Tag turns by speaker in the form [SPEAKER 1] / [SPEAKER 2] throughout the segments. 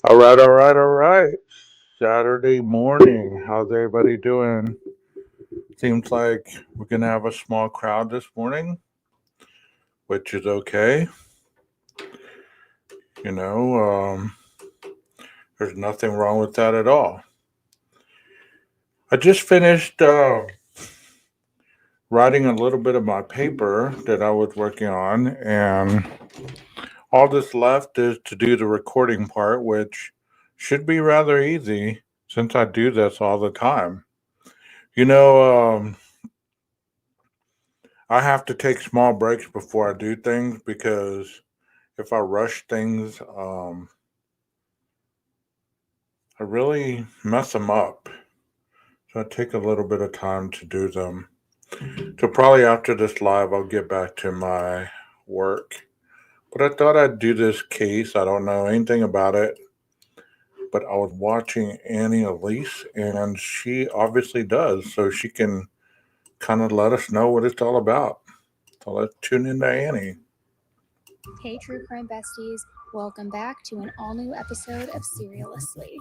[SPEAKER 1] All right. Saturday morning. How's everybody doing? Seems like we're going to have a small crowd this morning, which is okay. You know, there's nothing wrong with that at all. I just finished writing a little bit of my paper that I was working on, and all that's left is to do the recording part, which should be rather easy since I do this all the time. You know, I have to take small breaks before I do things because if I rush things, I really mess them up. So I take a little bit of time to do them. So probably after this live, I'll get back to my work. But I thought I'd do this case. I don't know anything about it, but I was watching Elise, and she obviously does. So she can kind of let us know what it's all about. So let's tune into Annie.
[SPEAKER 2] Hey, True Crime Besties. Welcome back to an all-new episode of Serialously.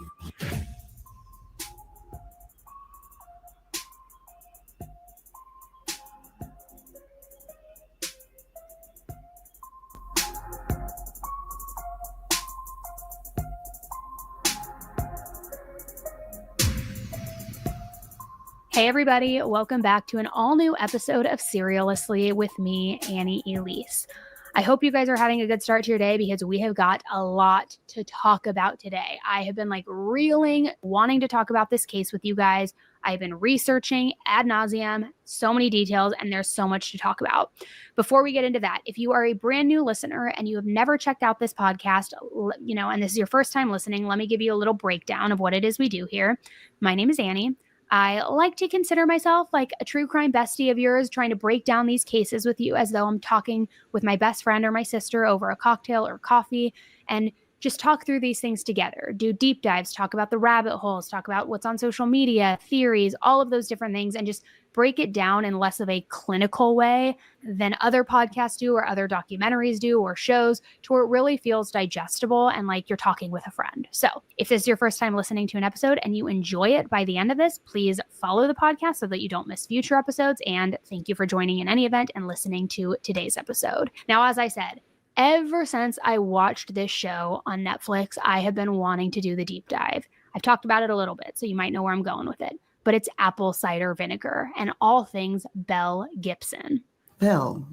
[SPEAKER 2] Hey everybody, welcome back to an all-new episode of Serialously with me, Annie Elise. I hope you guys are having a good start to your day because we have got a lot to talk about today. I have been reeling, wanting to talk about this case with you guys. I've been researching ad nauseum, so many details, and there's so much to talk about. Before we get into that, if you are a brand new listener and you have never checked out this podcast, and this is your first time listening, let me give you a little breakdown of what it is we do here. My name is Annie. I like to consider myself like a true crime bestie of yours, trying to break down these cases with you as though I'm talking with my best friend or my sister over a cocktail or coffee, and just talk through these things together, do deep dives, talk about the rabbit holes, talk about what's on social media, theories, all of those different things, and just break it down in less of a clinical way than other podcasts do or other documentaries do or shows, to where it really feels digestible and like you're talking with a friend. So if this is your first time listening to an episode and you enjoy it by the end of this, please follow the podcast so that you don't miss future episodes. And thank you for joining in any event and listening to today's episode. Now, as I said, ever since I watched this show on Netflix, I have been wanting to do the deep dive. I've talked about it a little bit, so you might know where I'm going with it. But it's apple cider vinegar and all things Belle Gibson.
[SPEAKER 3] Belle,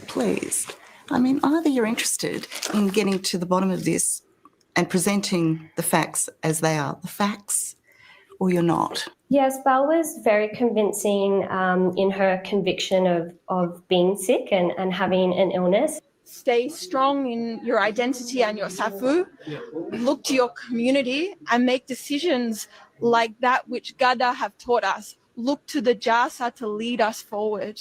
[SPEAKER 3] please. I mean, either you're interested in getting to the bottom of this and presenting the facts as they are, the facts, or you're not.
[SPEAKER 4] Yes, Belle was very convincing in her conviction of being sick and having an illness.
[SPEAKER 5] Stay strong in your identity and your safu. Look to your community and make decisions like that which Gada have taught us. Look to the Jasa to lead us forward.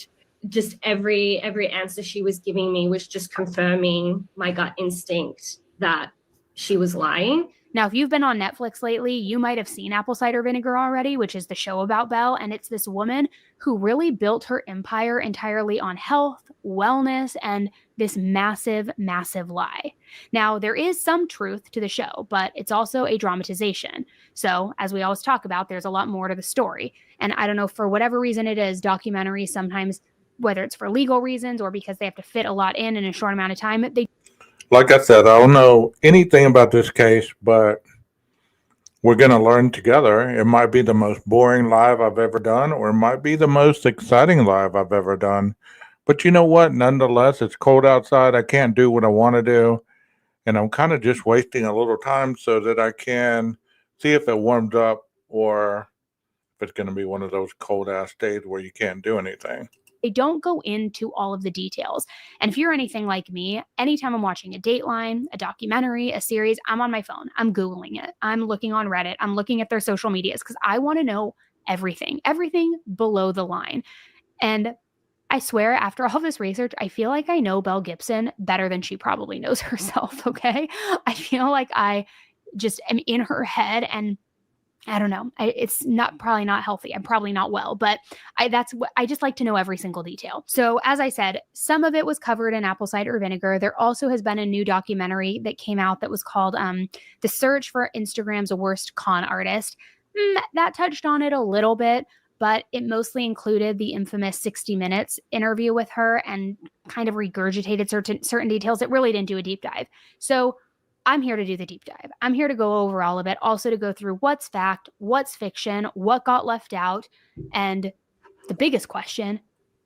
[SPEAKER 4] Just every answer she was giving me was just confirming my gut instinct that she was lying.
[SPEAKER 2] Now, if you've been on Netflix lately, you might have seen Apple Cider Vinegar already, which is the show about Belle. And it's this woman who really built her empire entirely on health, wellness, and this massive, massive lie. Now, there is some truth to the show, but it's also a dramatization. So, as we always talk about, there's a lot more to the story. And I don't know, for whatever reason it is, documentaries sometimes, whether it's for legal reasons or because they have to fit a lot in a short amount of time, they
[SPEAKER 1] Like I said, I don't know anything about this case, but we're going to learn together. It might be the most boring live I've ever done, or it might be the most exciting live I've ever done. But you know what? Nonetheless, it's cold outside. I can't do what I want to do. And I'm kind of just wasting a little time so that I can see if it warms up or if it's going to be one of those cold ass days where you can't do anything.
[SPEAKER 2] They don't go into all of the details. And if you're anything like me, anytime I'm watching a Dateline, a documentary, a series, I'm on my phone. I'm Googling it. I'm looking on Reddit. I'm looking at their social medias because I want to know everything below the line. And I swear, after all this research, I feel like I know Belle Gibson better than she probably knows herself, okay? I feel like I just am in her head, and I don't know. It's not probably not healthy. I'm probably not well, but I just like to know every single detail. So as I said, some of it was covered in apple cider vinegar. There also has been a new documentary that came out that was called "The Search for Instagram's Worst Con Artist." That touched on it a little bit, but it mostly included the infamous 60 Minutes interview with her and kind of regurgitated certain details. It really didn't do a deep dive. So I'm here to do the deep dive. I'm here to go over all of it, also to go through what's fact, what's fiction, what got left out, and the biggest question,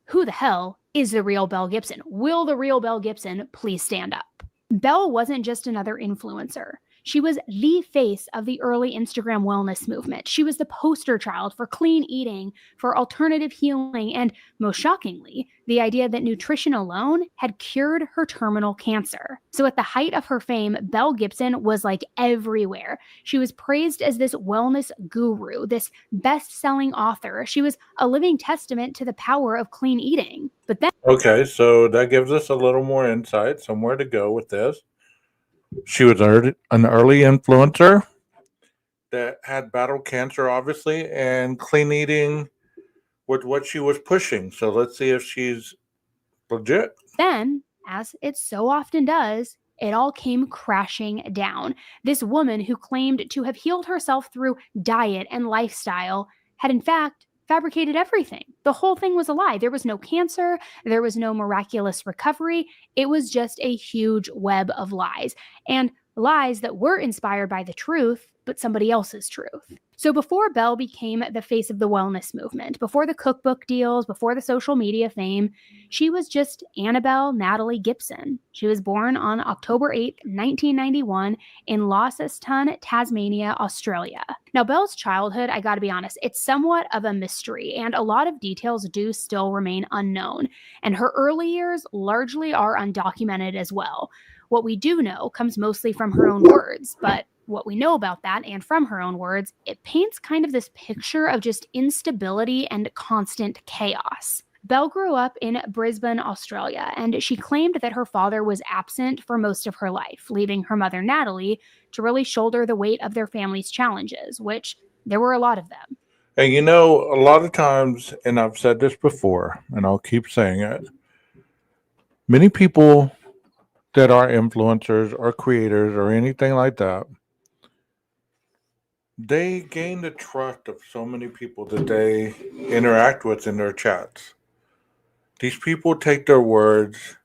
[SPEAKER 2] who the hell is the real Belle Gibson? Will the real Belle Gibson please stand up? Belle wasn't just another influencer. She was the face of the early Instagram wellness movement. She was the poster child for clean eating, for alternative healing, and most shockingly, the idea that nutrition alone had cured her terminal cancer. So at the height of her fame, Belle Gibson was like everywhere. She was praised as this wellness guru, this best-selling author. She was a living testament to the power of clean eating. But then
[SPEAKER 1] Okay, so that gives us a little more insight, somewhere to go with this. She was an early influencer that had battled cancer, obviously, and clean eating with what she was pushing. So let's see if she's legit.
[SPEAKER 2] Then, as it so often does, it all came crashing down. This woman who claimed to have healed herself through diet and lifestyle had, in fact, fabricated everything. The whole thing was a lie. There was no cancer. There was no miraculous recovery. It was just a huge web of lies. And lies that were inspired by the truth, but somebody else's truth. So before Belle became the face of the wellness movement, before the cookbook deals, before the social media fame, she was just Annabelle Natalie Gibson. She was born on October 8, 1991 in Launceston, Tasmania, Australia. Now, Belle's childhood, I gotta be honest, it's somewhat of a mystery, and a lot of details do still remain unknown. And her early years largely are undocumented as well. What we do know comes mostly from her own words, but what we know about that and from her own words, it paints kind of this picture of just instability and constant chaos. Belle grew up in Brisbane, Australia, and she claimed that her father was absent for most of her life, leaving her mother, Natalie, to really shoulder the weight of their family's challenges, which there were a lot of them.
[SPEAKER 1] And you know, a lot of times, and I've said this before, and I'll keep saying it, many people that are influencers or creators or anything like that, they gain the trust of so many people that they interact with in their chats. These people take their words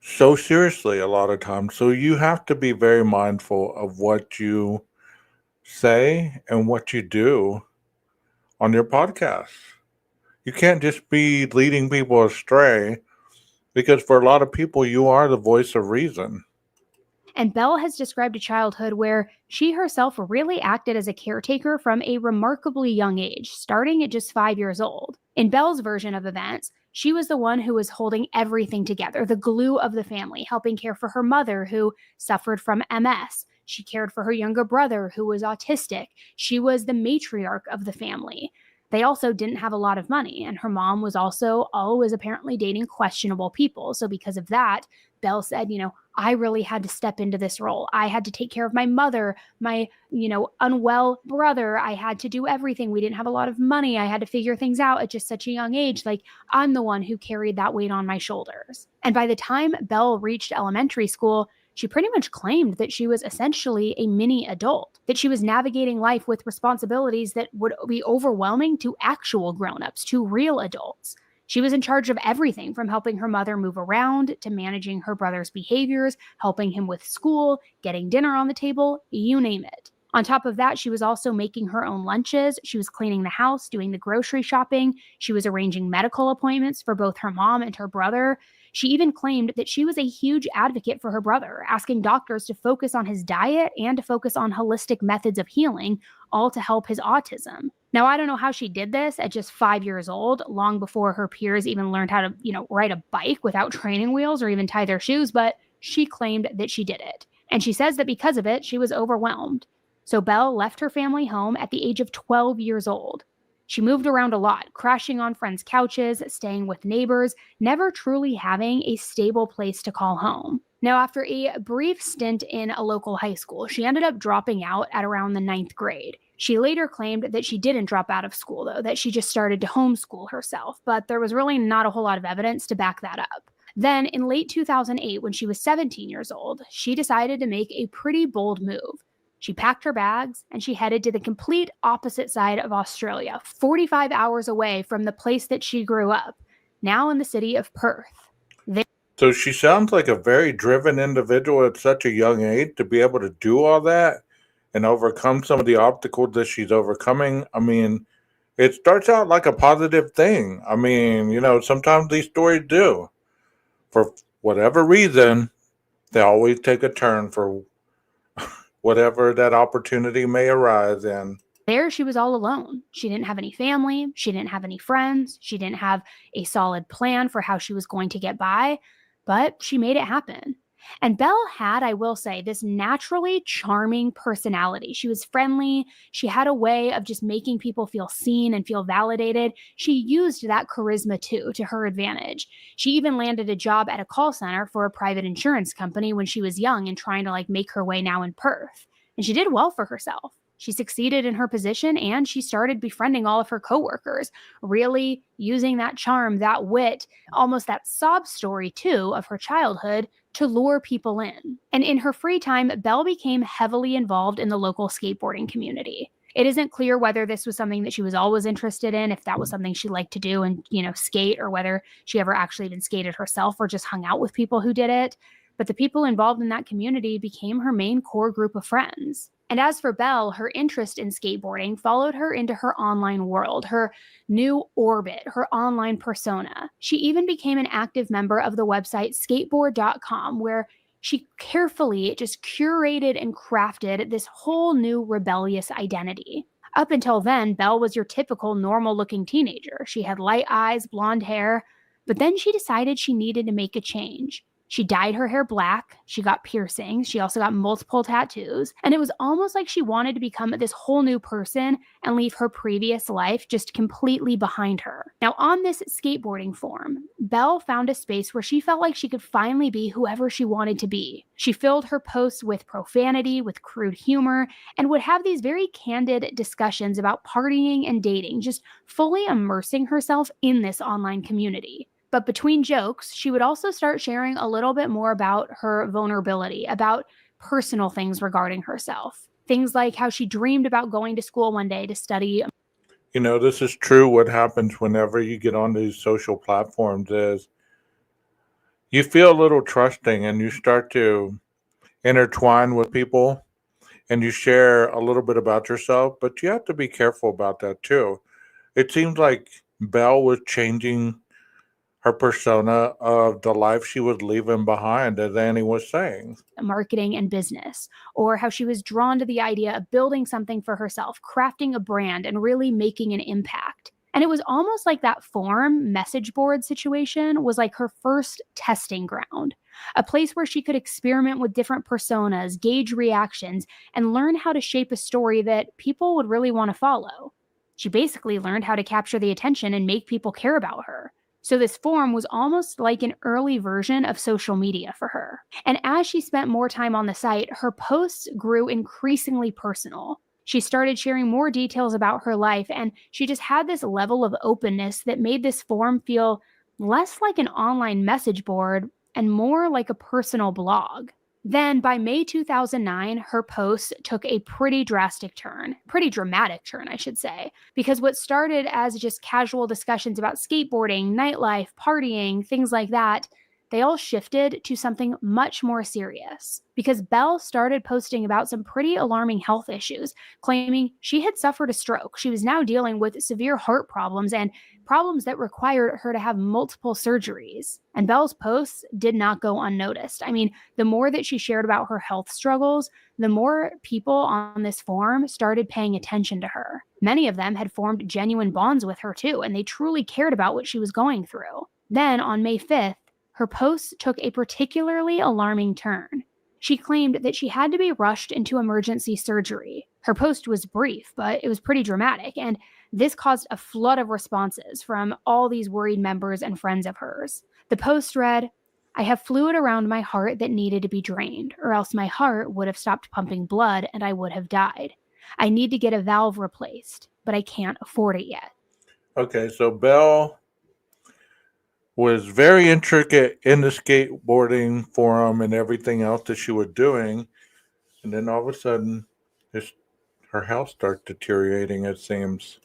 [SPEAKER 1] so seriously a lot of times. So you have to be very mindful of what you say and what you do on your podcast. You can't just be leading people astray, because for a lot of people, you are the voice of reason.
[SPEAKER 2] And Belle has described a childhood where she herself really acted as a caretaker from a remarkably young age, starting at just 5 years old. In Belle's version of events, she was the one who was holding everything together, the glue of the family, helping care for her mother who suffered from MS. She cared for her younger brother who was autistic. She was the matriarch of the family. They also didn't have a lot of money, and her mom was also always apparently dating questionable people. So because of that, Belle said, I really had to step into this role. I had to take care of my mother, my, unwell brother. I had to do everything. We didn't have a lot of money. I had to figure things out at just such a young age. Like, I'm the one who carried that weight on my shoulders. And by the time Belle reached elementary school, she pretty much claimed that she was essentially a mini adult, that she was navigating life with responsibilities that would be overwhelming to actual grown-ups, to real adults. She was in charge of everything from helping her mother move around to managing her brother's behaviors, helping him with school, getting dinner on the table, you name it. On top of that, she was also making her own lunches. She was cleaning the house, doing the grocery shopping. She was arranging medical appointments for both her mom and her brother. She even claimed that she was a huge advocate for her brother, asking doctors to focus on his diet and to focus on holistic methods of healing, all to help his autism. Now, I don't know how she did this at just 5 years old, long before her peers even learned how to, ride a bike without training wheels or even tie their shoes, but she claimed that she did it. And she says that because of it, she was overwhelmed. So Belle left her family home at the age of 12 years old. She moved around a lot, crashing on friends' couches, staying with neighbors, never truly having a stable place to call home. Now, after a brief stint in a local high school, she ended up dropping out at around the 9th grade. She later claimed that she didn't drop out of school, though, that she just started to homeschool herself, but there was really not a whole lot of evidence to back that up. Then, in late 2008, when she was 17 years old, she decided to make a pretty bold move. She packed her bags and she headed to the complete opposite side of Australia, 45 hours away from the place that she grew up, now in the city of Perth.
[SPEAKER 1] So she sounds like a very driven individual at such a young age to be able to do all that and overcome some of the obstacles that she's overcoming. I mean, it starts out like a positive thing. I mean, sometimes these stories do. For whatever reason, they always take a turn for whatever that opportunity may arise in.
[SPEAKER 2] There, she was all alone. She didn't have any family. She didn't have any friends. She didn't have a solid plan for how she was going to get by, but she made it happen. And Belle had, I will say, this naturally charming personality. She was friendly. She had a way of just making people feel seen and feel validated. She used that charisma too to her advantage. She even landed a job at a call center for a private insurance company when she was young and trying to make her way now in Perth. And she did well for herself. She succeeded in her position and she started befriending all of her coworkers, really using that charm, that wit, almost that sob story too of her childhood to lure people in. And in her free time, Belle became heavily involved in the local skateboarding community. It isn't clear whether this was something that she was always interested in, if that was something she liked to do and, skate, or whether she ever actually even skated herself or just hung out with people who did it. But the people involved in that community became her main core group of friends. And as for Belle, her interest in skateboarding followed her into her online world, her new orbit, her online persona. She even became an active member of the website skateboard.com, where she carefully just curated and crafted this whole new rebellious identity. Up until then, Belle was your typical normal-looking teenager. She had light eyes, blonde hair, but then she decided she needed to make a change. She dyed her hair black, she got piercings, she also got multiple tattoos, and it was almost like she wanted to become this whole new person and leave her previous life just completely behind her. Now, on this skateboarding forum, Belle found a space where she felt like she could finally be whoever she wanted to be. She filled her posts with profanity, with crude humor, and would have these very candid discussions about partying and dating, just fully immersing herself in this online community. But between jokes, she would also start sharing a little bit more about her vulnerability, about personal things regarding herself. Things like how she dreamed about going to school one day to study.
[SPEAKER 1] This is true. What happens whenever you get on these social platforms is you feel a little trusting and you start to intertwine with people and you share a little bit about yourself, but you have to be careful about that too. It seems like Belle was changing her persona of the life she was leaving behind, as Annie was saying.
[SPEAKER 2] Marketing and business, or how she was drawn to the idea of building something for herself, crafting a brand, and really making an impact. And it was almost like that forum message board situation was like her first testing ground, a place where she could experiment with different personas, gauge reactions, and learn how to shape a story that people would really want to follow. She basically learned how to capture the attention and make people care about her. So this forum was almost like an early version of social media for her. And as she spent more time on the site, her posts grew increasingly personal. She started sharing more details about her life, and she just had this level of openness that made this forum feel less like an online message board and more like a personal blog. Then by May 2009, her posts took a pretty dramatic turn, I should say, because what started as just casual discussions about skateboarding, nightlife, partying, things like that, they all shifted to something much more serious, because Belle started posting about some pretty alarming health issues, claiming she had suffered a stroke. She was now dealing with severe heart problems and problems that required her to have multiple surgeries. And Belle's posts did not go unnoticed. I mean, the more that she shared about her health struggles, the more people on this forum started paying attention to her. Many of them had formed genuine bonds with her too, and they truly cared about what she was going through. Then on May 5th, her posts took a particularly alarming turn. She claimed that she had to be rushed into emergency surgery. Her post was brief, but it was pretty dramatic, and this caused a flood of responses from all these worried members and friends of hers. The post read, I have fluid around my heart that needed to be drained, or else my heart would have stopped pumping blood and I would have died. I need to get a valve replaced, but I can't afford it yet.
[SPEAKER 1] Okay, so Belle was very intricate in the skateboarding forum and everything else that she was doing. And then all of a sudden, her health starts deteriorating, it seems.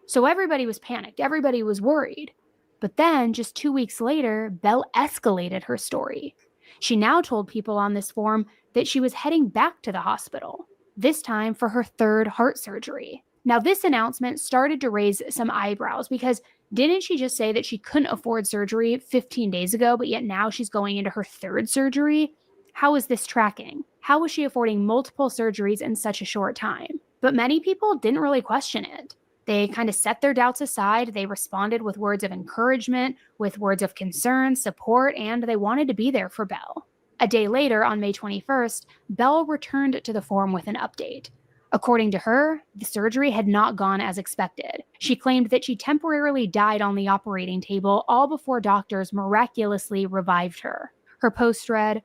[SPEAKER 2] So everybody was panicked. Everybody was worried. But then, just 2 weeks later, Belle escalated her story. She now told people on this forum that she was heading back to the hospital, this time for her third heart surgery. Now, this announcement started to raise some eyebrows because didn't she just say that she couldn't afford surgery 15 days ago, but yet now she's going into her third surgery? How is this tracking? How was she affording multiple surgeries in such a short time? But many people didn't really question it. They kind of set their doubts aside. They responded with words of encouragement, with words of concern, support, and they wanted to be there for Belle. A day later, on May 21st, Belle returned to the forum with an update. According to her, the surgery had not gone as expected. She claimed that she temporarily died on the operating table all before doctors miraculously revived her. Her post read,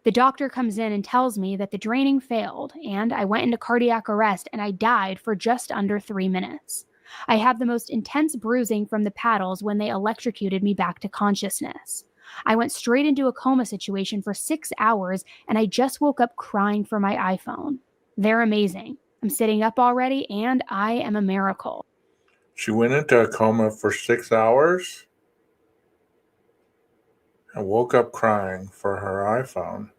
[SPEAKER 2] "The doctor comes in and tells me that the draining failed, and I went into cardiac arrest and I died for just under 3 minutes. I have the most intense bruising from the paddles when they electrocuted me back to consciousness. I went straight into a coma situation for 6 hours and I just woke up crying for my iPhone. They're amazing. I'm sitting up already and I am a miracle."
[SPEAKER 1] She went into a coma for 6 hours and woke up crying for her iPhone.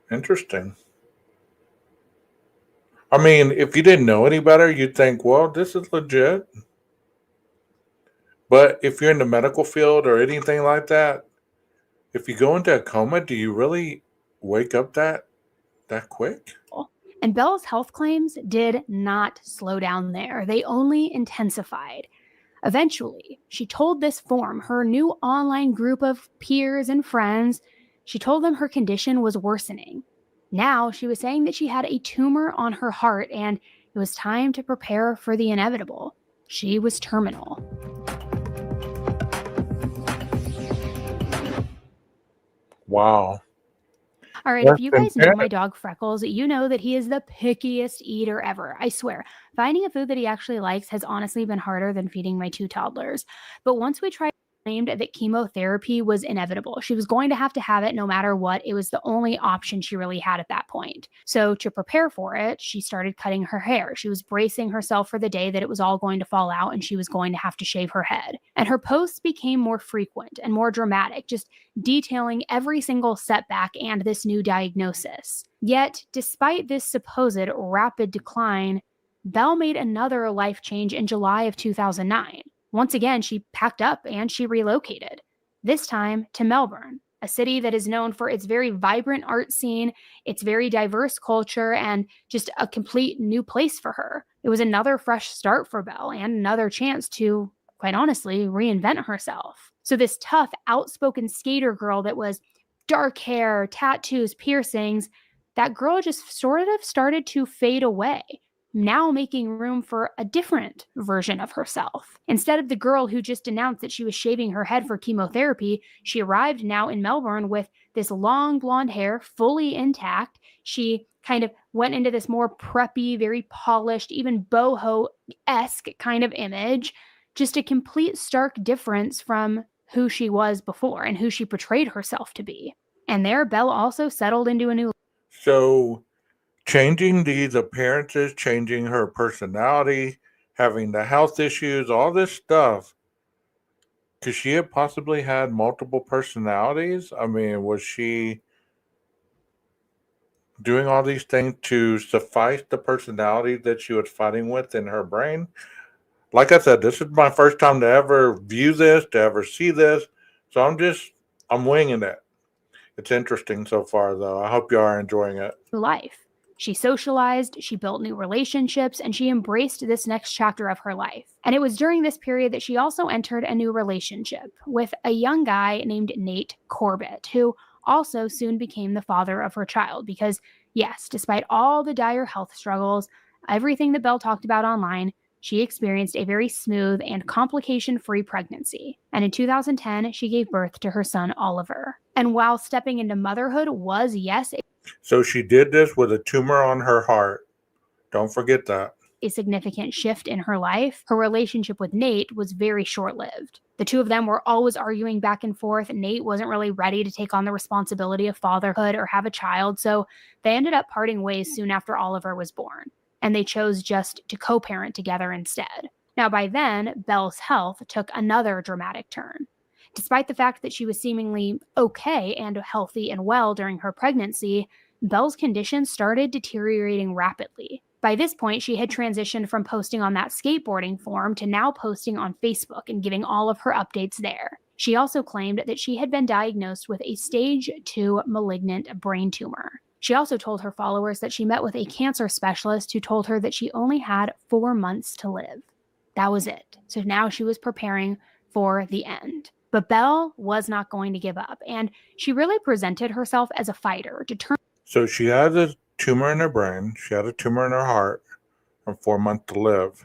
[SPEAKER 1] Interesting. I mean, if you didn't know any better, you'd think, well, this is legit. But if you're in the medical field or anything like that, if you go into a coma, do you really wake up that quick?
[SPEAKER 2] And Belle's health claims did not slow down there. They only intensified. Eventually, she told this forum, her new online group of peers and friends, she told them her condition was worsening. Now she was saying that she had a tumor on her heart and it was time to prepare for the inevitable. She was terminal.
[SPEAKER 1] Wow.
[SPEAKER 2] All right, if you guys know my dog Freckles, you know that he is the pickiest eater ever. I swear, finding a food that he actually likes has honestly been harder than feeding my 2 toddlers. But once we tried, claimed that chemotherapy was inevitable. She was going to have it no matter what. It was the only option she really had at that point. So to prepare for it, she started cutting her hair. She was bracing herself for the day that it was all going to fall out and she was going to have to shave her head. And her posts became more frequent and more dramatic, just detailing every single setback and this new diagnosis. Yet, despite this supposed rapid decline, Belle made another life change in July of 2009. Once again, she packed up and she relocated, this time to Melbourne, a city that is known for its very vibrant art scene, its very diverse culture, and just a complete new place for her. It was another fresh start for Belle and another chance to, quite honestly, reinvent herself. So this tough, outspoken skater girl that was dark hair, tattoos, piercings, that girl just sort of started to fade away, now making room for a different version of herself. Instead of the girl who just announced that she was shaving her head for chemotherapy, she arrived now in Melbourne with this long blonde hair, fully intact. She kind of went into this more preppy, very polished, even boho-esque kind of image. Just a complete stark difference from who she was before and who she portrayed herself to be. And there, Belle also settled into a new...
[SPEAKER 1] So changing these appearances, changing her personality, having the health issues, all this stuff, could she have possibly had multiple personalities? I mean, was she doing all these things to suffice the personality that she was fighting with in her brain? Like I said, this is my first time to ever view this, to ever see this. So I'm winging it. It's interesting so far, though. I hope you are enjoying it.
[SPEAKER 2] life. She socialized, she built new relationships, and she embraced this next chapter of her life. And it was during this period that she also entered a new relationship with a young guy named Nate Corbett, who also soon became the father of her child. Because, yes, despite all the dire health struggles, everything that Belle talked about online, she experienced a very smooth and complication-free pregnancy. And in 2010, she gave birth to her son, Oliver. And while stepping into motherhood was, yes,
[SPEAKER 1] So she did this with a tumor on her heart. Don't forget that.
[SPEAKER 2] a significant shift in her life, her relationship with Nate was very short-lived. The two of them were always arguing back and forth. Nate wasn't really ready to take on the responsibility of fatherhood or have a child, so they ended up parting ways soon after Oliver was born, and they chose just to co-parent together instead. Now, by then, Belle's health took another dramatic turn. Despite the fact that she was seemingly okay and healthy and well during her pregnancy, Belle's condition started deteriorating rapidly. By this point, she had transitioned from posting on that skateboarding forum to now posting on Facebook and giving all of her updates there. She also claimed that she had been diagnosed with a stage 2 malignant brain tumor. She also told her followers that she met with a cancer specialist who told her that she only had 4 months to live. That was it. So now she was preparing for the end. But Belle was not going to give up, and she really presented herself as a fighter, determined
[SPEAKER 1] So she had a tumor in her brain. She had a tumor in her heart and 4 months to live.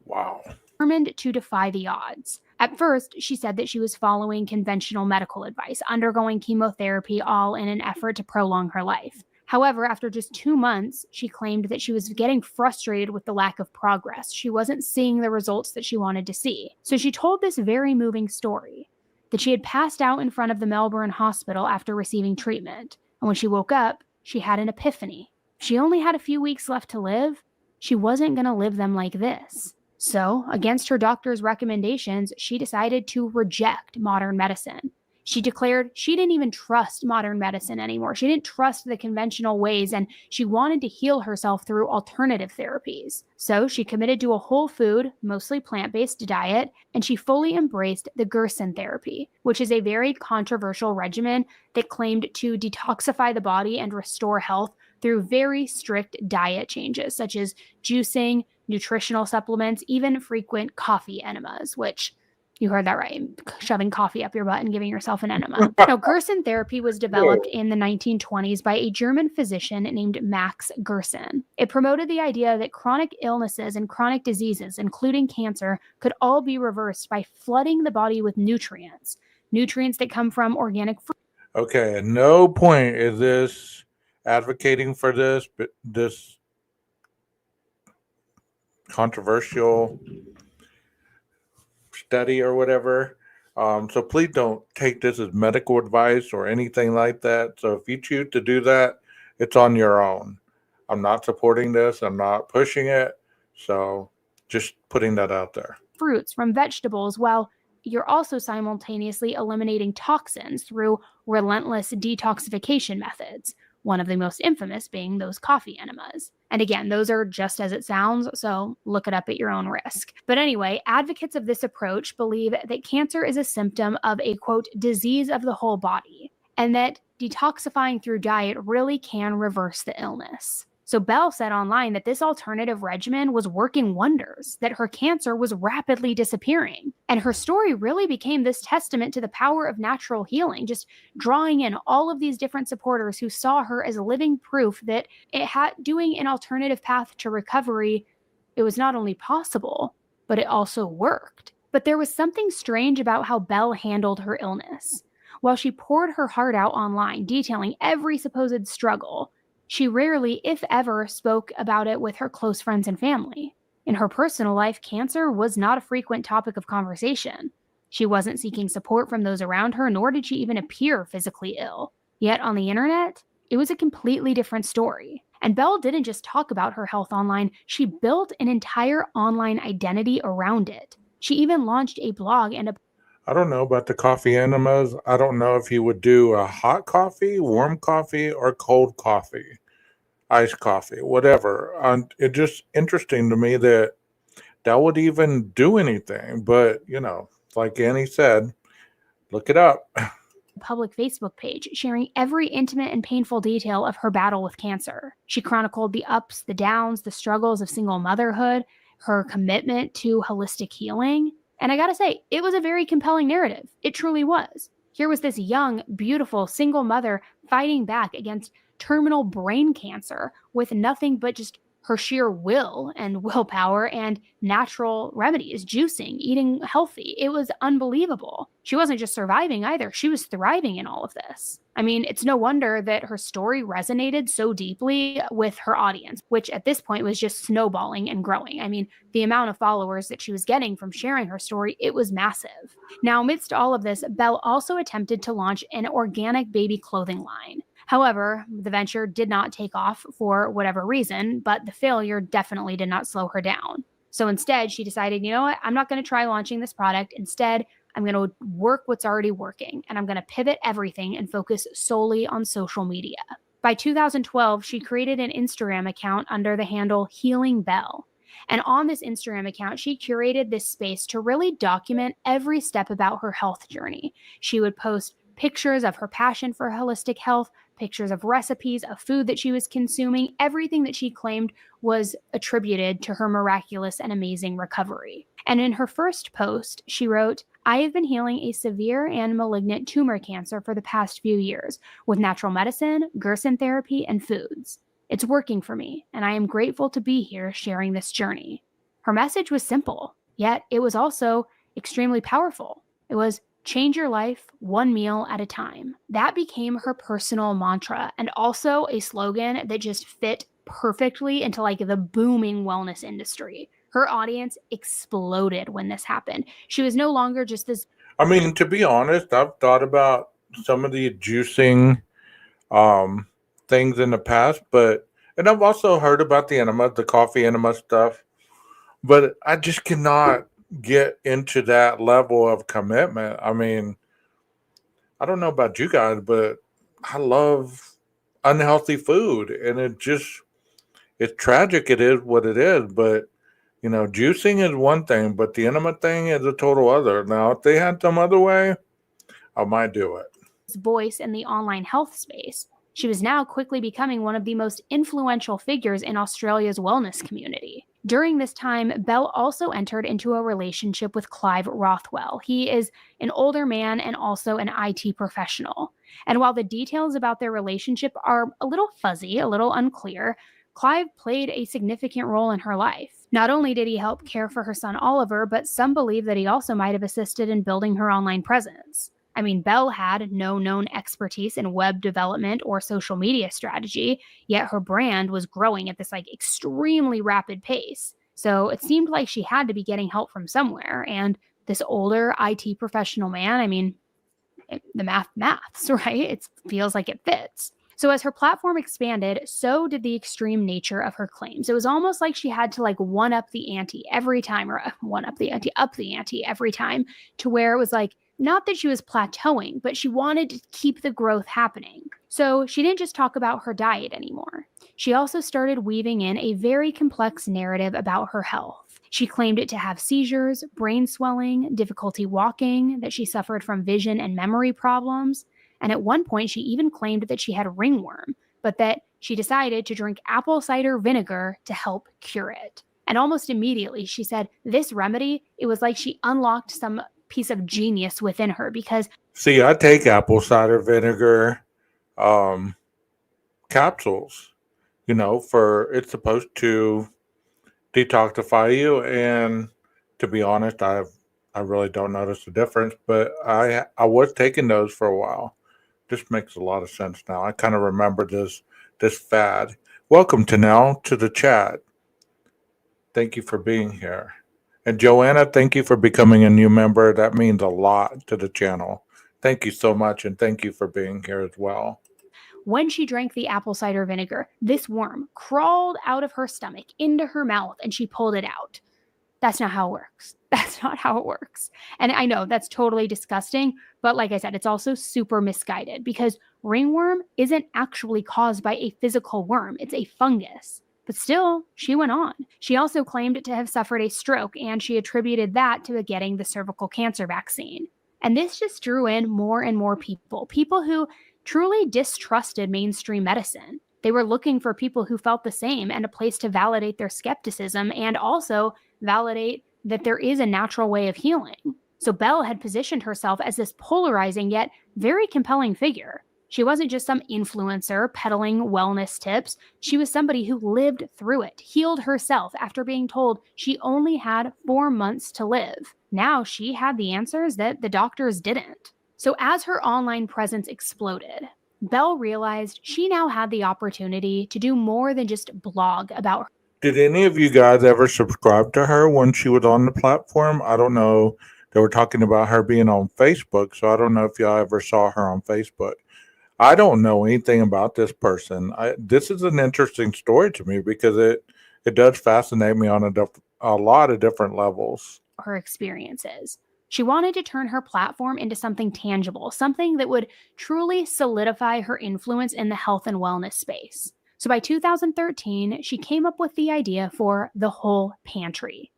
[SPEAKER 1] Wow.
[SPEAKER 2] to defy the odds. At first, she said that she was following conventional medical advice, undergoing chemotherapy, all in an effort to prolong her life. However, after just 2 months, she claimed that she was getting frustrated with the lack of progress. She wasn't seeing the results that she wanted to see. So she told this very moving story that she had passed out in front of the Melbourne hospital after receiving treatment. And when she woke up, she had an epiphany. She only had a few weeks left to live. She wasn't going to live them like this. So, against her doctor's recommendations, she decided to reject modern medicine. She declared she didn't even trust modern medicine anymore. She didn't trust the conventional ways, and she wanted to heal herself through alternative therapies. So she committed to a whole food, mostly plant-based diet, and she fully embraced the Gibson therapy, which is a very controversial regimen that claimed to detoxify the body and restore health through very strict diet changes, such as juicing, nutritional supplements, even frequent coffee enemas, which you heard that right, shoving coffee up your butt and giving yourself an enema. Now, Gibson therapy was developed in the 1920s by a German physician named Max Gibson. It promoted the idea that chronic illnesses and chronic diseases, including cancer, could all be reversed by flooding the body with nutrients that come from organic fruit.
[SPEAKER 1] Okay, at no point is this advocating for this, but this controversial study or whatever. So please don't take this as medical advice or anything like that. So if you choose to do that, it's on your own. I'm not supporting this. I'm not pushing it. So just putting that out there.
[SPEAKER 2] Fruits from vegetables, while you're also simultaneously eliminating toxins through relentless detoxification methods, one of the most infamous being those coffee enemas. And again, those are just as it sounds, so look it up at your own risk. But anyway, advocates of this approach believe that cancer is a symptom of a, quote, disease of the whole body, and that detoxifying through diet really can reverse the illness. So Belle said online that this alternative regimen was working wonders, that her cancer was rapidly disappearing. And her story really became this testament to the power of natural healing, just drawing in all of these different supporters who saw her as living proof that doing an alternative path to recovery, it was not only possible, but it also worked. But there was something strange about how Belle handled her illness. While she poured her heart out online, detailing every supposed struggle, she rarely, if ever, spoke about it with her close friends and family. In her personal life, cancer was not a frequent topic of conversation. She wasn't seeking support from those around her, nor did she even appear physically ill. Yet on the internet, it was a completely different story. And Belle didn't just talk about her health online, she built an entire online identity around it. She even launched a blog and a
[SPEAKER 1] I don't know about the coffee enemas. I don't know if you would do a hot coffee, warm coffee, or cold coffee, iced coffee, whatever. It's just interesting to me that would even do anything. But, like Annie said, look it up.
[SPEAKER 2] public Facebook page, sharing every intimate and painful detail of her battle with cancer. She chronicled the ups, the downs, the struggles of single motherhood, her commitment to holistic healing. And I gotta say, it was a very compelling narrative. It truly was. Here was this young, beautiful, single mother fighting back against terminal brain cancer with nothing but just her sheer will and willpower and natural remedies, juicing, eating healthy. It was unbelievable. She wasn't just surviving either. She was thriving in all of this. I mean, it's no wonder that her story resonated so deeply with her audience, which at this point was just snowballing and growing. I mean, the amount of followers that she was getting from sharing her story, it was massive. Now, amidst all of this, Belle also attempted to launch an organic baby clothing line. However, the venture did not take off for whatever reason, but the failure definitely did not slow her down. So instead, she decided, you know what, I'm not going to try launching this product. Instead, I'm going to work what's already working, and I'm going to pivot everything and focus solely on social media. By 2012, she created an Instagram account under the handle Healing Belle. And on this Instagram account, she curated this space to really document every step about her health journey. She would post pictures of her passion for holistic health, pictures of recipes of food that she was consuming, everything that she claimed was attributed to her miraculous and amazing recovery. And in her first post, she wrote, "I have been healing a severe and malignant tumor cancer for the past few years with natural medicine, Gerson therapy, and foods. It's working for me, and I am grateful to be here sharing this journey." Her message was simple, yet it was also extremely powerful. It was, change your life one meal at a time. That became her personal mantra, and also a slogan that just fit perfectly into like the booming wellness industry. Her audience exploded when this happened. She was no longer just this.
[SPEAKER 1] I mean, to be honest, I've thought about some of the juicing things in the past, and I've also heard about the enema, the coffee enema stuff, but I just cannot get into that level of commitment. I mean, I don't know about you guys, but I love unhealthy food, and it's tragic. It is what it is, but juicing is one thing, but the enema thing is a total other. Now, if they had some other way, I might do it.
[SPEAKER 2] Voice in the online health space. She was now quickly becoming one of the most influential figures in Australia's wellness community. During this time, Belle also entered into a relationship with Clive Rothwell. He is an older man and also an IT professional. And while the details about their relationship are a little fuzzy, a little unclear, Clive played a significant role in her life. Not only did he help care for her son Oliver, but some believe that he also might have assisted in building her online presence. I mean, Belle had no known expertise in web development or social media strategy, yet her brand was growing at this extremely rapid pace. So it seemed like she had to be getting help from somewhere. And this older IT professional man, I mean, the maths, right? It feels like it fits. So as her platform expanded, so did the extreme nature of her claims. It was almost like she had to one up the ante every time, or up the ante every time, to where it was not that she was plateauing, but she wanted to keep the growth happening. So she didn't just talk about her diet anymore. She also started weaving in a very complex narrative about her health. She claimed it to have seizures, brain swelling, difficulty walking, that she suffered from vision and memory problems. And at one point, she even claimed that she had ringworm, but that she decided to drink apple cider vinegar to help cure it. And almost immediately, she said this remedy, it was like she unlocked some piece of genius within her, because
[SPEAKER 1] see, I take apple cider vinegar capsules, for it's supposed to detoxify you, and to be honest, I really don't notice the difference, but I was taking those for a while. This makes a lot of sense now. I kind of remember this fad. Welcome to the chat. Thank you for being here. And Joanna, thank you for becoming a new member. That means a lot to the channel. Thank you so much, and thank you for being here as well.
[SPEAKER 2] When she drank the apple cider vinegar, this worm crawled out of her stomach into her mouth, and she pulled it out. That's not how it works. That's not how it works. And I know that's totally disgusting, but like I said, it's also super misguided, because ringworm isn't actually caused by a physical worm. It's a fungus. But still, she went on. She also claimed to have suffered a stroke, and she attributed that to getting the cervical cancer vaccine. And this just drew in more and more people who truly distrusted mainstream medicine. They were looking for people who felt the same, and a place to validate their skepticism and also validate that there is a natural way of healing. So Belle had positioned herself as this polarizing yet very compelling figure. She wasn't just some influencer peddling wellness tips. She was somebody who lived through it, healed herself after being told she only had 4 months to live. Now she had the answers that the doctors didn't. So as her online presence exploded, Belle realized she now had the opportunity to do more than just blog about her.
[SPEAKER 1] Did any of you guys ever subscribe to her when she was on the platform? I don't know. They were talking about her being on Facebook, so I don't know if y'all ever saw her on Facebook. I don't know anything about this person. This is an interesting story to me because it does fascinate me on a lot of different levels.
[SPEAKER 2] Her experiences. She wanted to turn her platform into something tangible, something that would truly solidify her influence in the health and wellness space. So by 2013, she came up with the idea for the Whole Pantry.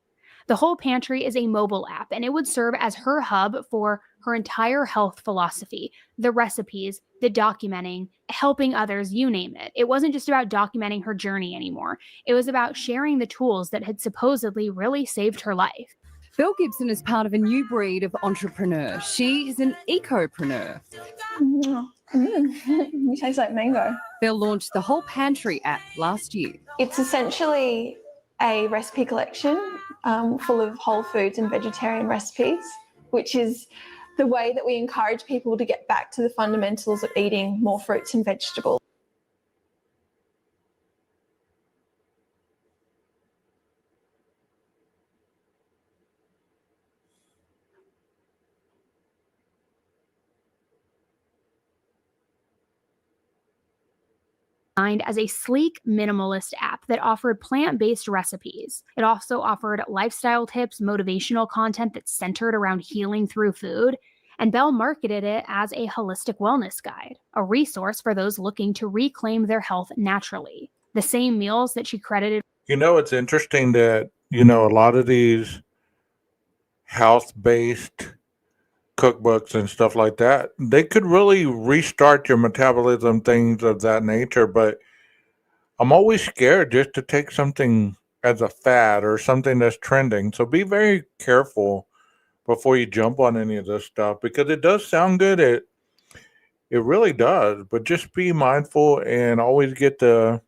[SPEAKER 2] The Whole Pantry is a mobile app, and it would serve as her hub for her entire health philosophy, the recipes, the documenting, helping others, you name it. It wasn't just about documenting her journey anymore. It was about sharing the tools that had supposedly really saved her life.
[SPEAKER 6] Belle Gibson is part of a new breed of entrepreneur. She is an ecopreneur.
[SPEAKER 7] You taste like mango.
[SPEAKER 6] Belle launched the Whole Pantry app last year.
[SPEAKER 7] It's essentially a recipe collection full of whole foods and vegetarian recipes, which is the way that we encourage people to get back to the fundamentals of eating more fruits and vegetables.
[SPEAKER 2] As a sleek minimalist app that offered plant-based recipes. It also offered lifestyle tips, motivational content that's centered around healing through food, and Belle marketed it as a holistic wellness guide, a resource for those looking to reclaim their health naturally. The same meals that she credited.
[SPEAKER 1] It's interesting that, a lot of these health-based cookbooks and stuff like that, they could really restart your metabolism, things of that nature. But I'm always scared just to take something as a fad or something that's trending. So be very careful before you jump on any of this stuff because it does sound good. It really does. But just be mindful and always get a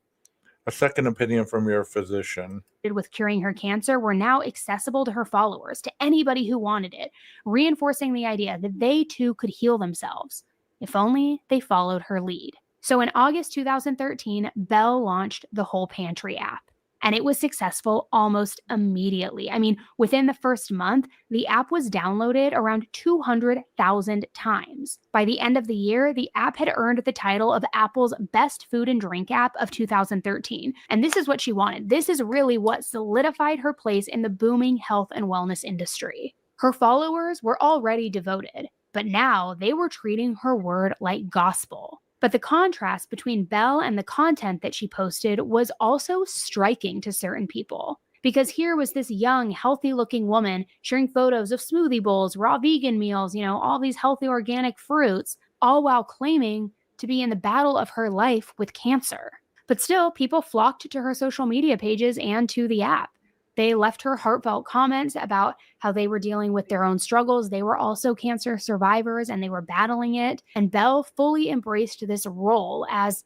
[SPEAKER 1] second opinion from your physician.
[SPEAKER 2] With curing her cancer were now accessible to her followers, to anybody who wanted it, reinforcing the idea that they too could heal themselves, if only they followed her lead. So in August 2013, Belle launched the Whole Pantry app, and it was successful almost immediately. I mean, within the first month, the app was downloaded around 200,000 times. By the end of the year, the app had earned the title of Apple's Best Food and Drink app of 2013. And this is what she wanted. This is really what solidified her place in the booming health and wellness industry. Her followers were already devoted, but now they were treating her word like gospel. But the contrast between Belle and the content that she posted was also striking to certain people. Because here was this young, healthy-looking woman sharing photos of smoothie bowls, raw vegan meals, all these healthy organic fruits, all while claiming to be in the battle of her life with cancer. But still, people flocked to her social media pages and to the app. They left her heartfelt comments about how they were dealing with their own struggles. They were also cancer survivors and they were battling it. And Belle fully embraced this role as,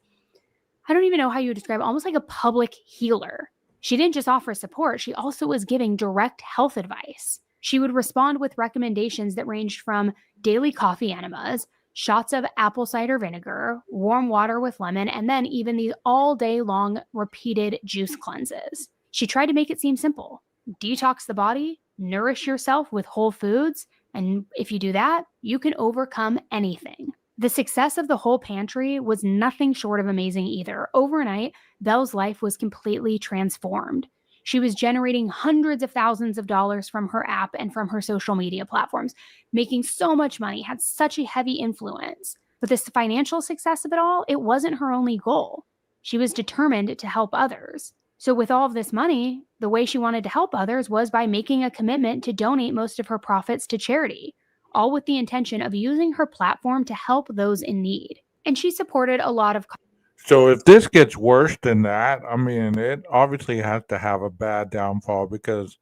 [SPEAKER 2] I don't even know how you would describe it, almost like a public healer. She didn't just offer support, she also was giving direct health advice. She would respond with recommendations that ranged from daily coffee enemas, shots of apple cider vinegar, warm water with lemon, and then even these all day long repeated juice cleanses. She tried to make it seem simple. Detox the body, nourish yourself with whole foods, and if you do that, you can overcome anything. The success of the Whole Pantry was nothing short of amazing either. Overnight, Belle's life was completely transformed. She was generating hundreds of thousands of dollars from her app and from her social media platforms, making so much money, had such a heavy influence. But this financial success of it all, it wasn't her only goal. She was determined to help others. So with all of this money, the way she wanted to help others was by making a commitment to donate most of her profits to charity, all with the intention of using her platform to help those in need. And she supported a lot of...
[SPEAKER 1] So if this gets worse than that, it obviously has to have a bad downfall because,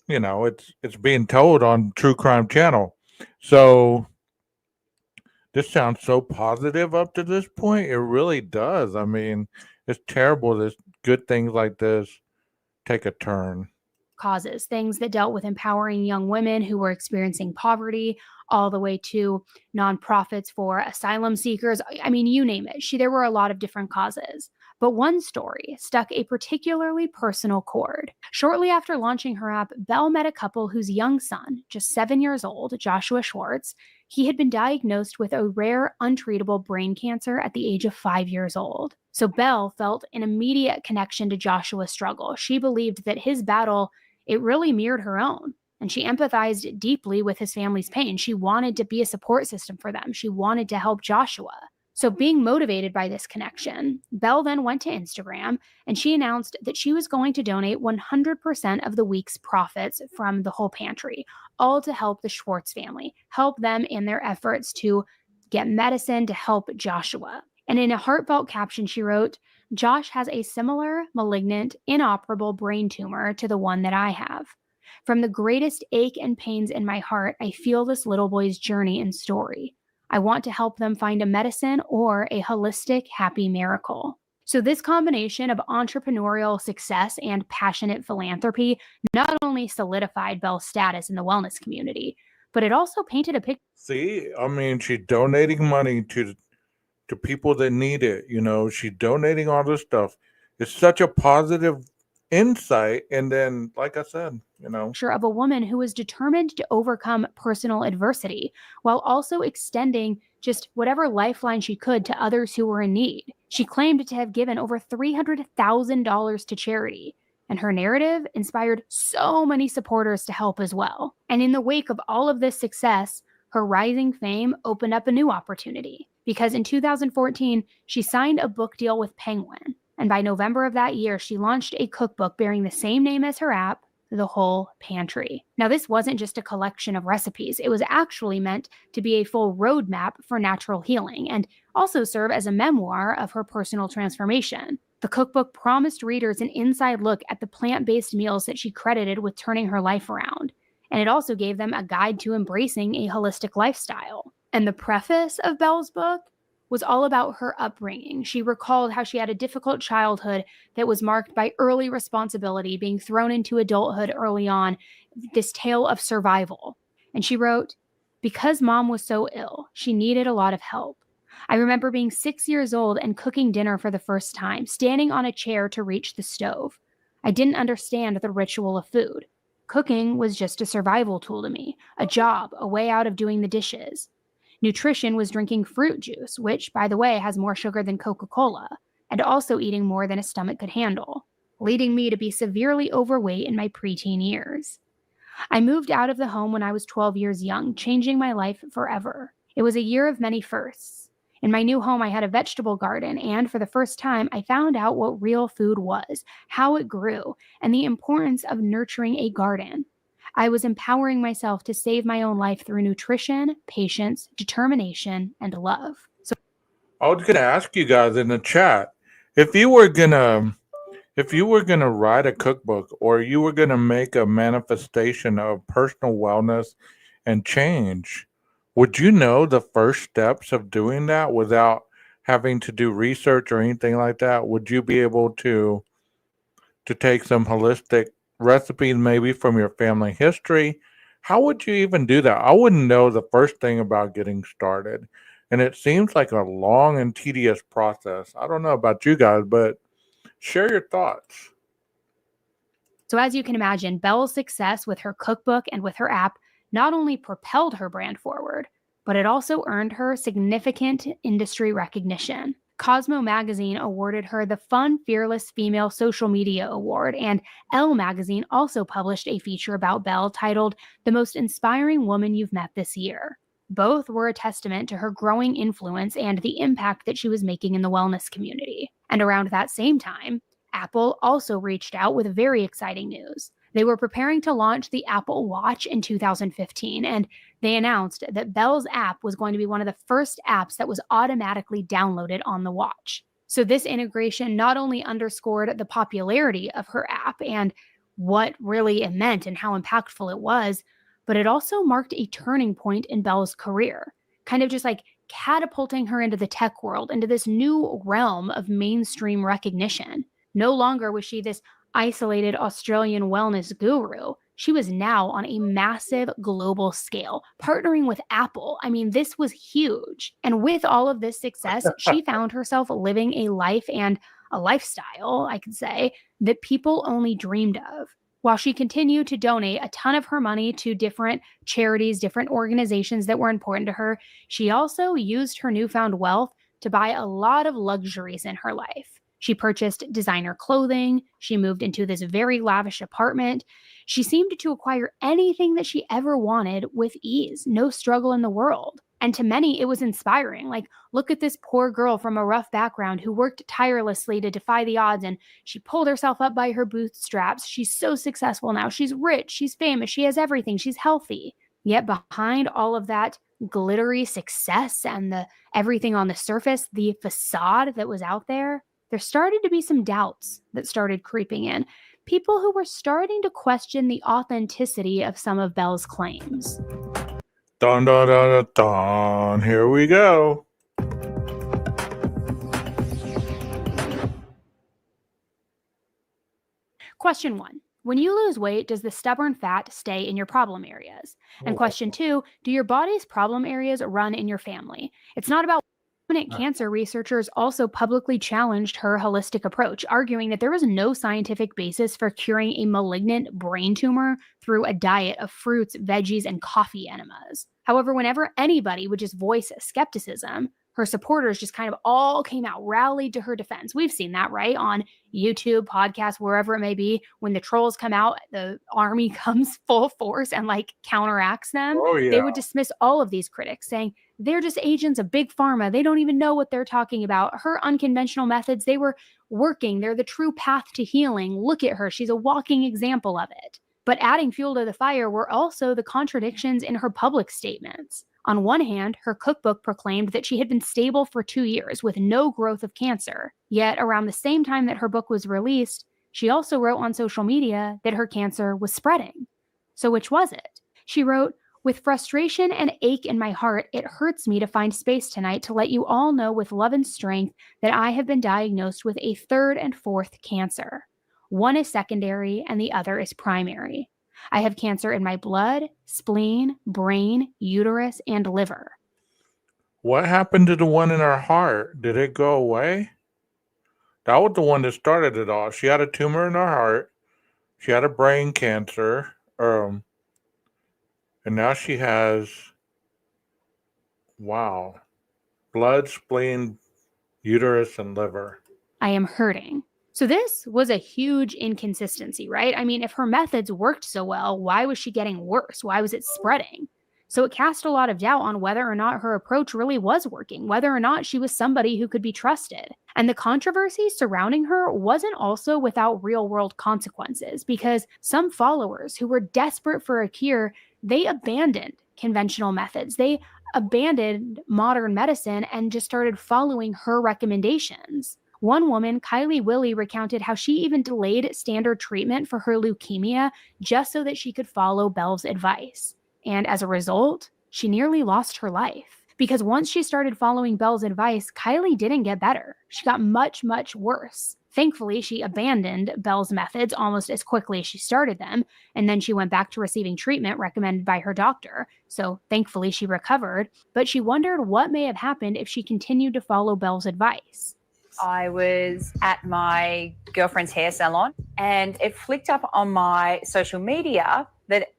[SPEAKER 1] it's being told on True Crime Channel. So This sounds so positive up to this point. It really does. I mean, it's terrible that good things like this take a turn.
[SPEAKER 2] Causes, things that dealt with empowering young women who were experiencing poverty, all the way to nonprofits for asylum seekers. I mean, you name it. There were a lot of different causes. But one story stuck a particularly personal chord. Shortly after launching her app, Belle met a couple whose young son, just 7 years old, Joshua Schwartz, he had been diagnosed with a rare, untreatable brain cancer at the age of 5 years old. So Belle felt an immediate connection to Joshua's struggle. She believed that his battle, it really mirrored her own. And she empathized deeply with his family's pain. She wanted to be a support system for them. She wanted to help Joshua. So being motivated by this connection, Belle then went to Instagram and she announced that she was going to donate 100% of the week's profits from the whole pantry, all to help the Schwartz family, help them in their efforts to get medicine to help Joshua. And in a heartfelt caption, she wrote, "Josh has a similar, malignant, inoperable brain tumor to the one that I have. From the greatest ache and pains in my heart, I feel this little boy's journey and story. I want to help them find a medicine or a holistic, happy miracle." So this combination of entrepreneurial success and passionate philanthropy not only solidified Belle's status in the wellness community, but it also painted a picture.
[SPEAKER 1] See, I mean, she's donating money to people that need it. You know, she's donating all this stuff. It's such a positive insight. And then, like I said,
[SPEAKER 2] Of a woman who was determined to overcome personal adversity while also extending just whatever lifeline she could to others who were in need. She claimed to have given over $300,000 to charity, and her narrative inspired so many supporters to help as well. And in the wake of all of this success, her rising fame opened up a new opportunity, because in 2014, she signed a book deal with Penguin. And by November of that year, she launched a cookbook bearing the same name as her app, The Whole Pantry. Now, this wasn't just a collection of recipes. It was actually meant to be a full roadmap for natural healing and also serve as a memoir of her personal transformation. The cookbook promised readers an inside look at the plant-based meals that she credited with turning her life around. And it also gave them a guide to embracing a holistic lifestyle. And the preface of Belle's book was all about her upbringing. She recalled how she had a difficult childhood that was marked by early responsibility, being thrown into adulthood early on, this tale of survival. And she wrote, "Because mom was so ill, she needed a lot of help. I remember being 6 years old and cooking dinner for the first time, standing on a chair to reach the stove. I didn't understand the ritual of food. Cooking was just a survival tool to me, a job, a way out of doing the dishes. Nutrition was drinking fruit juice, which, by the way, has more sugar than Coca-Cola, and also eating more than a stomach could handle, leading me to be severely overweight in my preteen years. I moved out of the home when I was 12 years young, changing my life forever. It was a year of many firsts. In my new home, I had a vegetable garden, and for the first time, I found out what real food was, how it grew, and the importance of nurturing a garden. I was empowering myself to save my own life through nutrition, patience, determination, and love." So
[SPEAKER 1] I was gonna ask you guys in the chat if you were gonna write a cookbook or you were gonna make a manifestation of personal wellness and change, would you know the first steps of doing that without having to do research or anything like that? Would you be able to take some holistic recipes maybe from your family history? How would you even do that? I wouldn't know the first thing about getting started. And it seems like a long and tedious process. I don't know about you guys, but share your thoughts.
[SPEAKER 2] So as you can imagine, Belle's success with her cookbook and with her app not only propelled her brand forward, but it also earned her significant industry recognition. Cosmo magazine awarded her the Fun Fearless Female Social Media Award, and Elle magazine also published a feature about Belle titled "The Most Inspiring Woman You've Met This Year." Both were a testament to her growing influence and the impact that she was making in the wellness community. And around that same time, Apple also reached out with very exciting news. They were preparing to launch the Apple Watch in 2015, and they announced that Belle's app was going to be one of the first apps that was automatically downloaded on the watch. So this integration not only underscored the popularity of her app and what really it meant and how impactful it was, but it also marked a turning point in Belle's career, kind of just like catapulting her into the tech world, into this new realm of mainstream recognition. No longer was she this isolated Australian wellness guru. She was now on a massive global scale, partnering with Apple. I mean, this was huge. And with all of this success, she found herself living a life and a lifestyle, I could say, that people only dreamed of. While she continued to donate a ton of her money to different charities, different organizations that were important to her, she also used her newfound wealth to buy a lot of luxuries in her life. She purchased designer clothing. She moved into this very lavish apartment. She seemed to acquire anything that she ever wanted with ease, no struggle in the world. And to many, it was inspiring. Like, look at this poor girl from a rough background who worked tirelessly to defy the odds, and she pulled herself up by her bootstraps. She's so successful now. She's rich. She's famous. She has everything. She's healthy. Yet behind all of that glittery success and the everything on the surface, the facade that was out there started to be some doubts that started creeping in. People who were starting to question the authenticity of some of Belle's claims.
[SPEAKER 1] Dun, dun, dun, dun, dun. Here we go.
[SPEAKER 2] Question 1. When you lose weight, does the stubborn fat stay in your problem areas? And question 2, do your body's problem areas run in your family? It's not about prominent cancer researchers also publicly challenged her holistic approach, arguing that there was no scientific basis for curing a malignant brain tumor through a diet of fruits, veggies, and coffee enemas. However, whenever anybody would just voice skepticism, her supporters just kind of all came out, rallied to her defense. We've seen that, right? On YouTube, podcasts, wherever it may be. When the trolls come out, the army comes full force and counteracts them.
[SPEAKER 1] Oh, yeah.
[SPEAKER 2] They would dismiss all of these critics, saying they're just agents of big pharma. They don't even know what they're talking about. Her unconventional methods, they were working. They're the true path to healing. Look at her. She's a walking example of it. But adding fuel to the fire were also the contradictions in her public statements. On one hand, her cookbook proclaimed that she had been stable for 2 years with no growth of cancer. Yet, around the same time that her book was released, she also wrote on social media that her cancer was spreading. So which was it? She wrote, "With frustration and ache in my heart, it hurts me to find space tonight to let you all know with love and strength that I have been diagnosed with a 3rd and 4th cancer. One is secondary and the other is primary. I have cancer in my blood, spleen, brain, uterus, and liver."
[SPEAKER 1] What happened to the one in her heart? Did it go away? That was the one that started it all. She had a tumor in her heart. She had a brain cancer. And now she has, blood, spleen, uterus, and liver.
[SPEAKER 2] I am hurting. So this was a huge inconsistency, right? I mean, if her methods worked so well, why was she getting worse? Why was it spreading? So it cast a lot of doubt on whether or not her approach really was working, whether or not she was somebody who could be trusted. And the controversy surrounding her wasn't also without real-world consequences, because some followers who were desperate for a cure, they abandoned conventional methods. They abandoned modern medicine and just started following her recommendations. One woman, Kylie Willie, recounted how she even delayed standard treatment for her leukemia just so that she could follow Belle's advice. And as a result, she nearly lost her life. Because once she started following Belle's advice, Kylie didn't get better. She got much, much worse. Thankfully, she abandoned Belle's methods almost as quickly as she started them, and then she went back to receiving treatment recommended by her doctor. So thankfully, she recovered, but she wondered what may have happened if she continued to follow Belle's advice.
[SPEAKER 8] I was at my girlfriend's hair salon and it flicked up on my social media that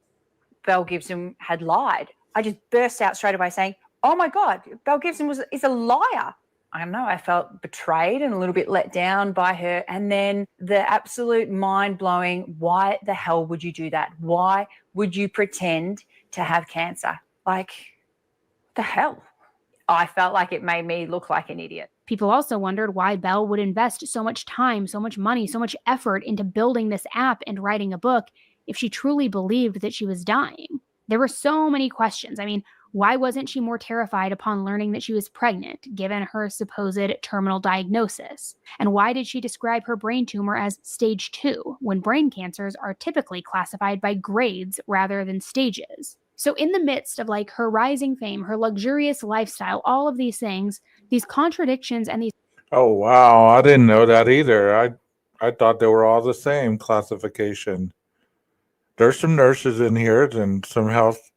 [SPEAKER 8] Belle Gibson had lied. I just burst out straight away saying, "Oh my God, Belle Gibson is a liar." I don't know, I felt betrayed and a little bit let down by her. And then the absolute mind-blowing, why the hell would you do that? Why would you pretend to have cancer? What the hell? I felt like it made me look like an idiot.
[SPEAKER 2] People also wondered why Belle would invest so much time, so much money, so much effort into building this app and writing a book if she truly believed that she was dying. There were so many questions. I mean, why wasn't she more terrified upon learning that she was pregnant, given her supposed terminal diagnosis? And why did she describe her brain tumor as stage 2, when brain cancers are typically classified by grades rather than stages? So in the midst of like her rising fame, her luxurious lifestyle, all of these things, these contradictions and these
[SPEAKER 1] Oh wow, I didn't know that either. I thought they were all the same classification. There's some nurses in here and some health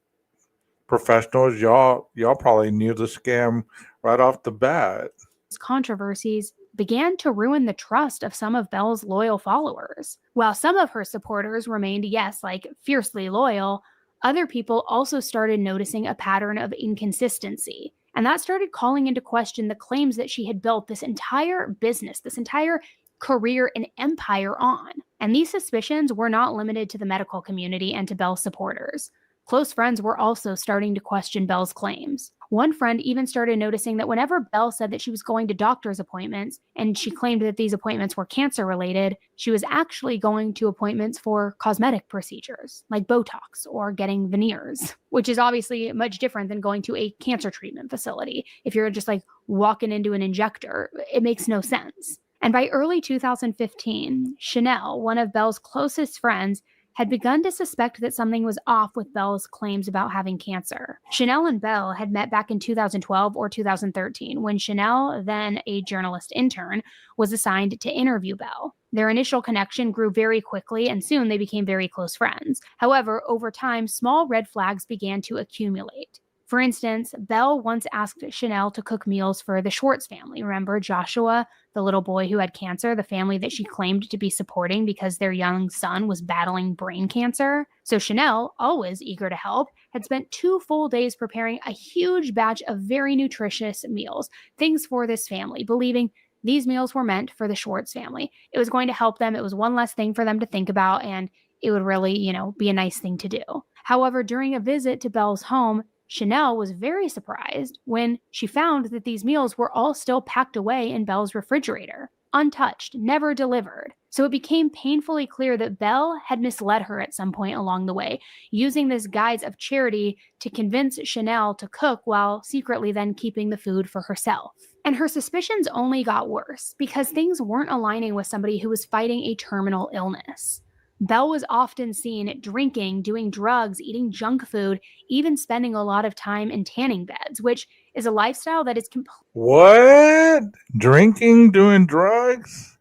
[SPEAKER 1] professionals. Y'all probably knew the scam right off the bat.
[SPEAKER 2] controversies began to ruin the trust of some of Belle's loyal followers. While some of her supporters remained, yes, like fiercely loyal, other people also started noticing a pattern of inconsistency. And that started calling into question the claims that she had built this entire business, this entire career and empire on. And these suspicions were not limited to the medical community and to Belle's supporters. Close friends were also starting to question Belle's claims. One friend even started noticing that whenever Belle said that she was going to doctor's appointments and she claimed that these appointments were cancer related, she was actually going to appointments for cosmetic procedures like Botox or getting veneers, which is obviously much different than going to a cancer treatment facility. If you're just like walking into an injector, it makes no sense. And by early 2015, Chanel, one of Belle's closest friends, had begun to suspect that something was off with Belle's claims about having cancer. Chanel and Belle had met back in 2012 or 2013 when Chanel, then a journalist intern, was assigned to interview Belle. Their initial connection grew very quickly and soon they became very close friends. However, over time, small red flags began to accumulate. For instance, Belle once asked Chanel to cook meals for the Schwartz family. Remember Joshua, the little boy who had cancer, the family that she claimed to be supporting because their young son was battling brain cancer? So Chanel, always eager to help, had spent 2 full days preparing a huge batch of very nutritious meals, things for this family, believing these meals were meant for the Schwartz family. It was going to help them. It was one less thing for them to think about, and it would really, be a nice thing to do. However, during a visit to Belle's home, Chanel was very surprised when she found that these meals were all still packed away in Belle's refrigerator, untouched, never delivered. So it became painfully clear that Belle had misled her at some point along the way, using this guise of charity to convince Chanel to cook while secretly then keeping the food for herself. And her suspicions only got worse because things weren't aligning with somebody who was fighting a terminal illness. Belle was often seen drinking, doing drugs, eating junk food, even spending a lot of time in tanning beds, which is a lifestyle that is
[SPEAKER 1] What? Drinking, doing drugs,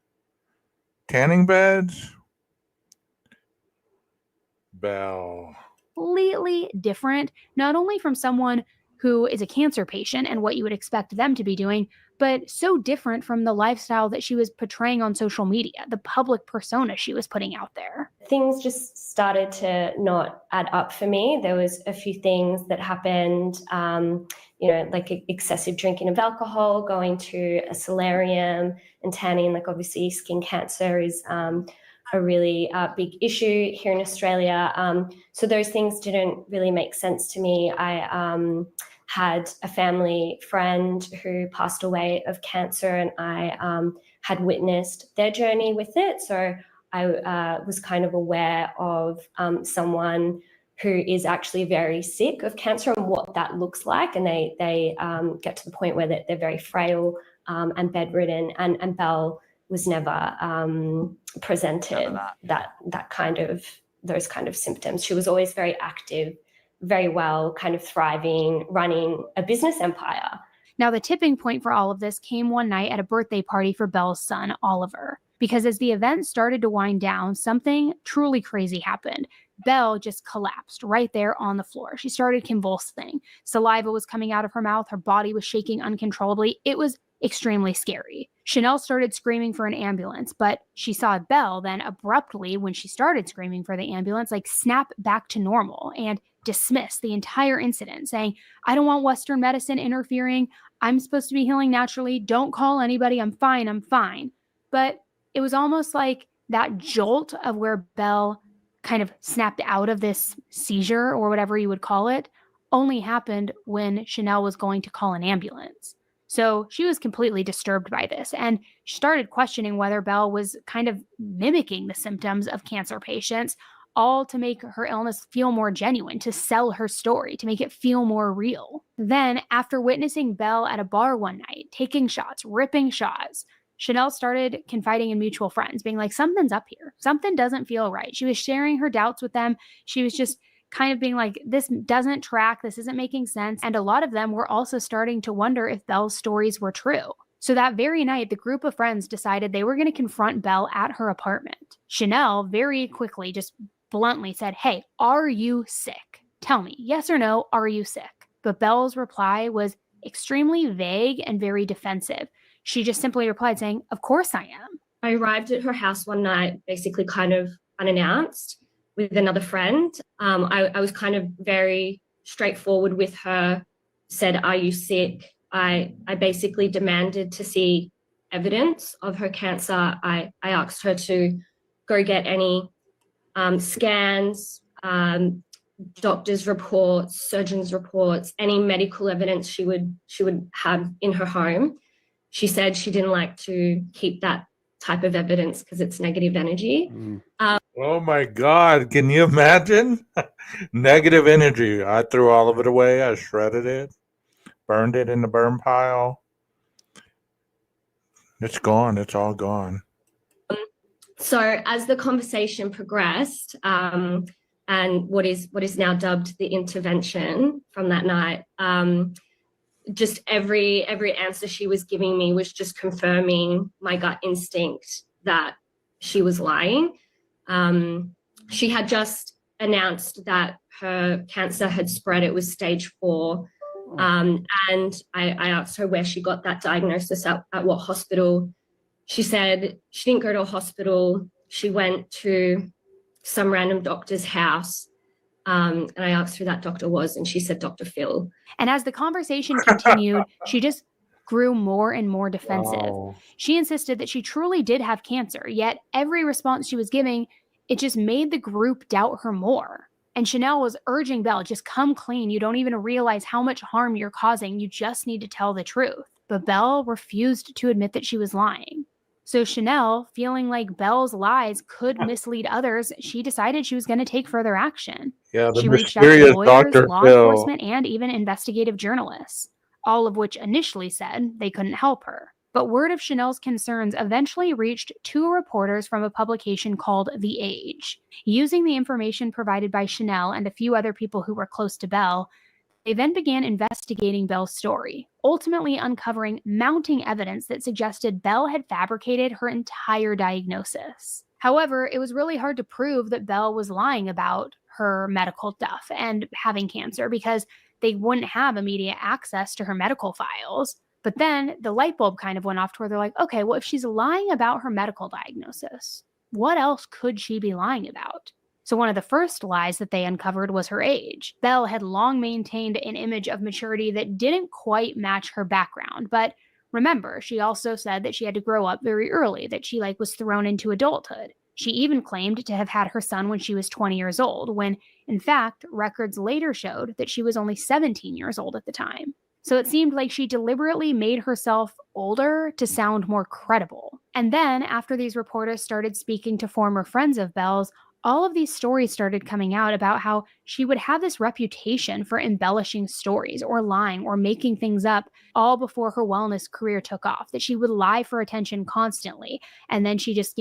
[SPEAKER 1] tanning beds? Belle.
[SPEAKER 2] completely different, not only from someone who is a cancer patient and what you would expect them to be doing, but so different from the lifestyle that she was portraying on social media, the public persona she was putting out there.
[SPEAKER 4] Things just started to not add up for me. There was a few things that happened, like excessive drinking of alcohol, going to a solarium and tanning. Like obviously skin cancer is a really big issue here in Australia. So those things didn't really make sense to me. I had a family friend who passed away of cancer, and I had witnessed their journey with it. So I was kind of aware of someone who is actually very sick of cancer and what that looks like. And they get to the point where they're very frail and bedridden. And Belle was never presented those kind of symptoms. She was always very active, very well, kind of thriving, running a business empire.
[SPEAKER 2] Now, the tipping point for all of this came one night at a birthday party for Belle's son, Oliver. Because as the event started to wind down, something truly crazy happened. Belle just collapsed right there on the floor. She started convulsing. Saliva was coming out of her mouth. Her body was shaking uncontrollably. It was extremely scary. Chanel started screaming for an ambulance, but she saw Belle then abruptly, when she started screaming for the ambulance, snap back to normal and dismiss the entire incident, saying, "I don't want Western medicine interfering. I'm supposed to be healing naturally. Don't call anybody. I'm fine. I'm fine." But it was almost like that jolt of where Belle kind of snapped out of this seizure or whatever you would call it only happened when Chanel was going to call an ambulance. So she was completely disturbed by this, and she started questioning whether Belle was kind of mimicking the symptoms of cancer patients, all to make her illness feel more genuine, to sell her story, to make it feel more real. Then, after witnessing Belle at a bar one night, taking shots, ripping shots, Chanel started confiding in mutual friends, being like, something's up here. Something doesn't feel right. She was sharing her doubts with them. She was just kind of being like, this doesn't track, this isn't making sense. And a lot of them were also starting to wonder if Belle's stories were true. So that very night, the group of friends decided they were going to confront Belle at her apartment. Chanel very quickly, just bluntly said, "Hey, are you sick? Tell me, yes or no, are you sick?" But Belle's reply was extremely vague and very defensive. She just simply replied saying, "Of course I am."
[SPEAKER 4] I arrived at her house one night, basically kind of unannounced with another friend. I was kind of very straightforward with her, said, "Are you sick?" I basically demanded to see evidence of her cancer. I asked her to go get any scans, doctor's reports, surgeon's reports, any medical evidence she would have in her home. She said she didn't like to keep that type of evidence because it's negative energy.
[SPEAKER 1] Oh my God. Can you imagine? Negative energy. I threw all of it away. I shredded it, burned it in the burn pile. It's gone. It's all gone.
[SPEAKER 4] So as the conversation progressed, and what is now dubbed the intervention from that night, just every answer she was giving me was just confirming my gut instinct that she was lying. She had just announced that her cancer had spread. It was stage 4. And I asked her where she got that diagnosis, at what hospital. She said she didn't go to a hospital. She went to some random doctor's house. And I asked who that doctor was, and she said Dr. Phil.
[SPEAKER 2] And as the conversation continued, she just grew more and more defensive.
[SPEAKER 1] Wow.
[SPEAKER 2] She insisted that she truly did have cancer, yet every response she was giving, it just made the group doubt her more. And Chanel was urging Belle, just come clean. You don't even realize how much harm you're causing. You just need to tell the truth. But Belle refused to admit that she was lying. So Chanel, feeling like Belle's lies could mislead others, she decided she was going to take further action.
[SPEAKER 1] Yeah, the
[SPEAKER 2] She reached out to
[SPEAKER 1] mysterious
[SPEAKER 2] lawyers,
[SPEAKER 1] Dr.
[SPEAKER 2] law
[SPEAKER 1] Phil.
[SPEAKER 2] enforcement, and even investigative journalists, all of which initially said they couldn't help her. But word of Chanel's concerns eventually reached 2 reporters from a publication called The Age. Using the information provided by Chanel and a few other people who were close to Belle, they then began investigating Belle's story, ultimately uncovering mounting evidence that suggested Belle had fabricated her entire diagnosis. However, it was really hard to prove that Belle was lying about her medical stuff and having cancer because they wouldn't have immediate access to her medical files. But then the light bulb kind of went off to where they're like, okay, well, if she's lying about her medical diagnosis, what else could she be lying about? So one of the first lies that they uncovered was her age. Belle had long maintained an image of maturity that didn't quite match her background. But remember, she also said that she had to grow up very early, that she was thrown into adulthood. She even claimed to have had her son when she was 20 years old, when in fact, records later showed that she was only 17 years old at the time. So it seemed like she deliberately made herself older to sound more credible. And then, after these reporters started speaking to former friends of Belle's, all of these stories started coming out about how she would have this reputation for embellishing stories or lying or making things up all before her wellness career took off, that she would lie for attention constantly. And then she just,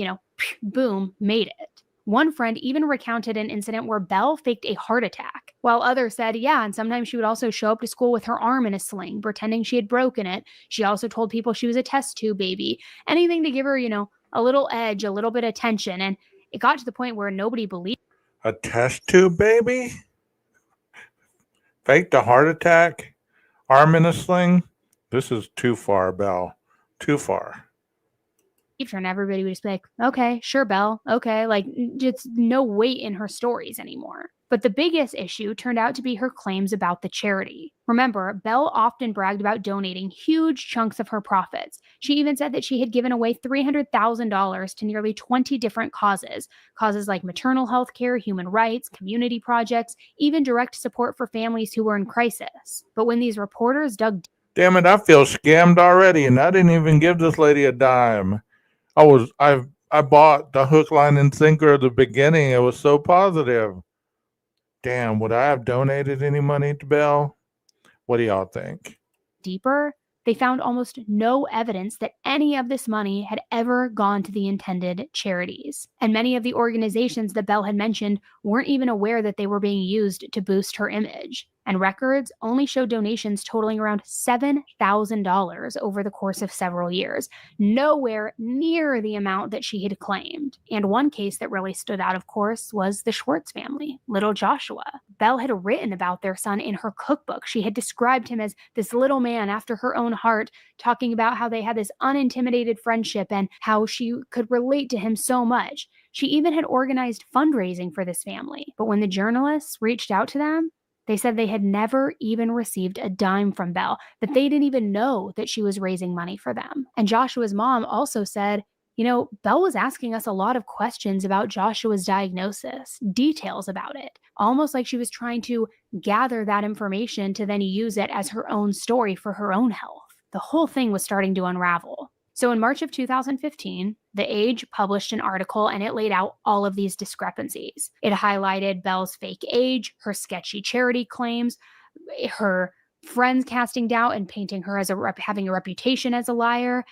[SPEAKER 2] boom, made it. One friend even recounted an incident where Belle faked a heart attack, while others said, yeah, and sometimes she would also show up to school with her arm in a sling, pretending she had broken it. She also told people she was a test tube baby, anything to give her, a little edge, a little bit of attention. And it got to the point where nobody believed.
[SPEAKER 1] A test tube baby? Faked a heart attack? Arm in a sling? This is too far, Belle. Too far.
[SPEAKER 2] Her, and everybody would just be like, okay, sure, Belle, okay, just no weight in her stories anymore. But the biggest issue turned out to be her claims about the charity. Remember, Belle often bragged about donating huge chunks of her profits. She even said that she had given away $300,000 to nearly 20 different causes like maternal health care, human rights, community projects, even direct support for families who were in crisis. But when these reporters dug deep,
[SPEAKER 1] damn it, I feel scammed already, and I didn't even give this lady a dime. I bought the hook, line, and sinker at the beginning. It was so positive. Damn, would I have donated any money to Belle? What do y'all think?
[SPEAKER 2] deeper, they found almost no evidence that any of this money had ever gone to the intended charities. And many of the organizations that Belle had mentioned weren't even aware that they were being used to boost her image. And records only showed donations totaling around $7,000 over the course of several years, nowhere near the amount that she had claimed. And one case that really stood out, of course, was the Schwartz family, little Joshua. Belle had written about their son in her cookbook. She had described him as this little man after her own heart, talking about how they had this unintimidated friendship and how she could relate to him so much. She even had organized fundraising for this family. But when the journalists reached out to them, they said they had never even received a dime from Belle, that they didn't even know that she was raising money for them. And Joshua's mom also said, Belle was asking us a lot of questions about Joshua's diagnosis, details about it, almost like she was trying to gather that information to then use it as her own story for her own health. The whole thing was starting to unravel. So in March of 2015, The Age published an article and it laid out all of these discrepancies. It highlighted Belle's fake age, her sketchy charity claims, her friends casting doubt and painting her as having a reputation as a liar.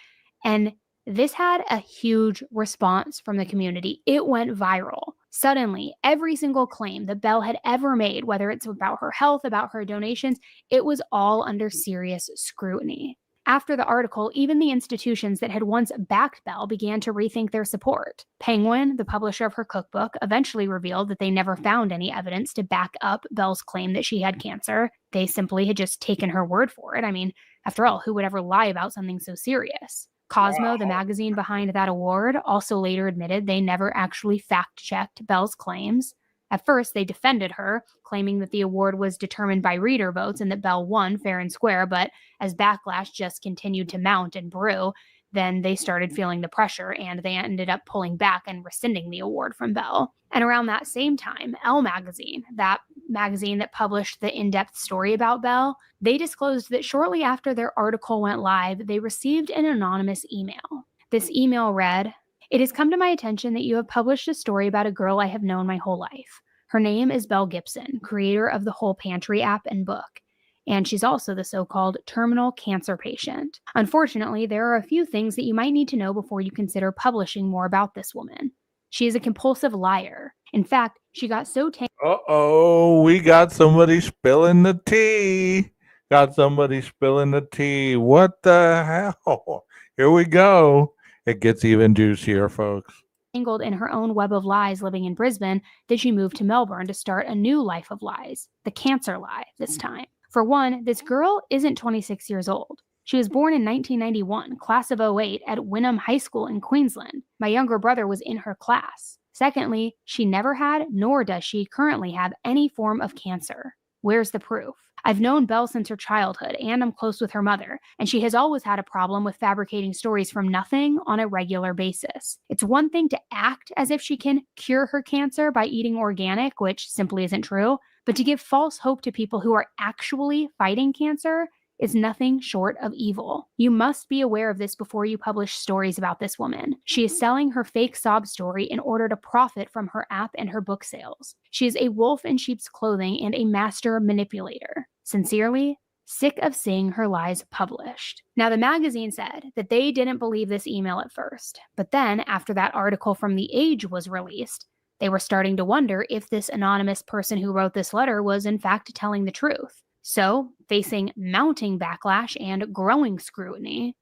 [SPEAKER 2] And this had a huge response from the community. It went viral. Suddenly, every single claim that Belle had ever made, whether it's about her health, about her donations, it was all under serious scrutiny. After the article, even the institutions that had once backed Belle began to rethink their support. Penguin, the publisher of her cookbook, eventually revealed that they never found any evidence to back up Belle's claim that she had cancer. They simply had just taken her word for it. I mean, after all, who would ever lie about something so serious? Cosmo, the magazine behind that award, also later admitted they never actually fact-checked Belle's claims. At first, they defended her, claiming that the award was determined by reader votes and that Belle won fair and square, but as backlash just continued to mount and brew, then they started feeling the pressure and they ended up pulling back and rescinding the award from Belle. And around that same time, Elle magazine, that magazine that published the in-depth story about Belle, they disclosed that shortly after their article went live, they received an anonymous email. This email read, "It has come to my attention that you have published a story about a girl I have known my whole life. Her name is Belle Gibson, creator of the Whole Pantry app and book. And she's also the so-called terminal cancer patient. Unfortunately, there are a few things that you might need to know before you consider publishing more about this woman. She is a compulsive liar. In fact, she got so
[SPEAKER 1] Uh-oh, we got somebody spilling the tea. Got somebody spilling the tea. What the hell? Here we go. It gets even juicier, folks.
[SPEAKER 2] tangled in her own web of lies living in Brisbane that she moved to Melbourne to start a new life of lies, the cancer lie this time. For one, this girl isn't 26 years old. She was born in 1991, class of 08, at Wynnum High School in Queensland. My younger brother was in her class. Secondly, she never had, nor does she currently have, any form of cancer. Where's the proof? I've known Belle since her childhood, and I'm close with her mother, and she has always had a problem with fabricating stories from nothing on a regular basis. It's one thing to act as if she can cure her cancer by eating organic, which simply isn't true, but to give false hope to people who are actually fighting cancer is nothing short of evil. You must be aware of this before you publish stories about this woman. She is selling her fake sob story in order to profit from her app and her book sales. She is a wolf in sheep's clothing and a master manipulator. Sincerely, sick of seeing her lies published." Now, the magazine said that they didn't believe this email at first, but then after that article from The Age was released, they were starting to wonder if this anonymous person who wrote this letter was in fact telling the truth. So, facing mounting backlash and growing scrutiny,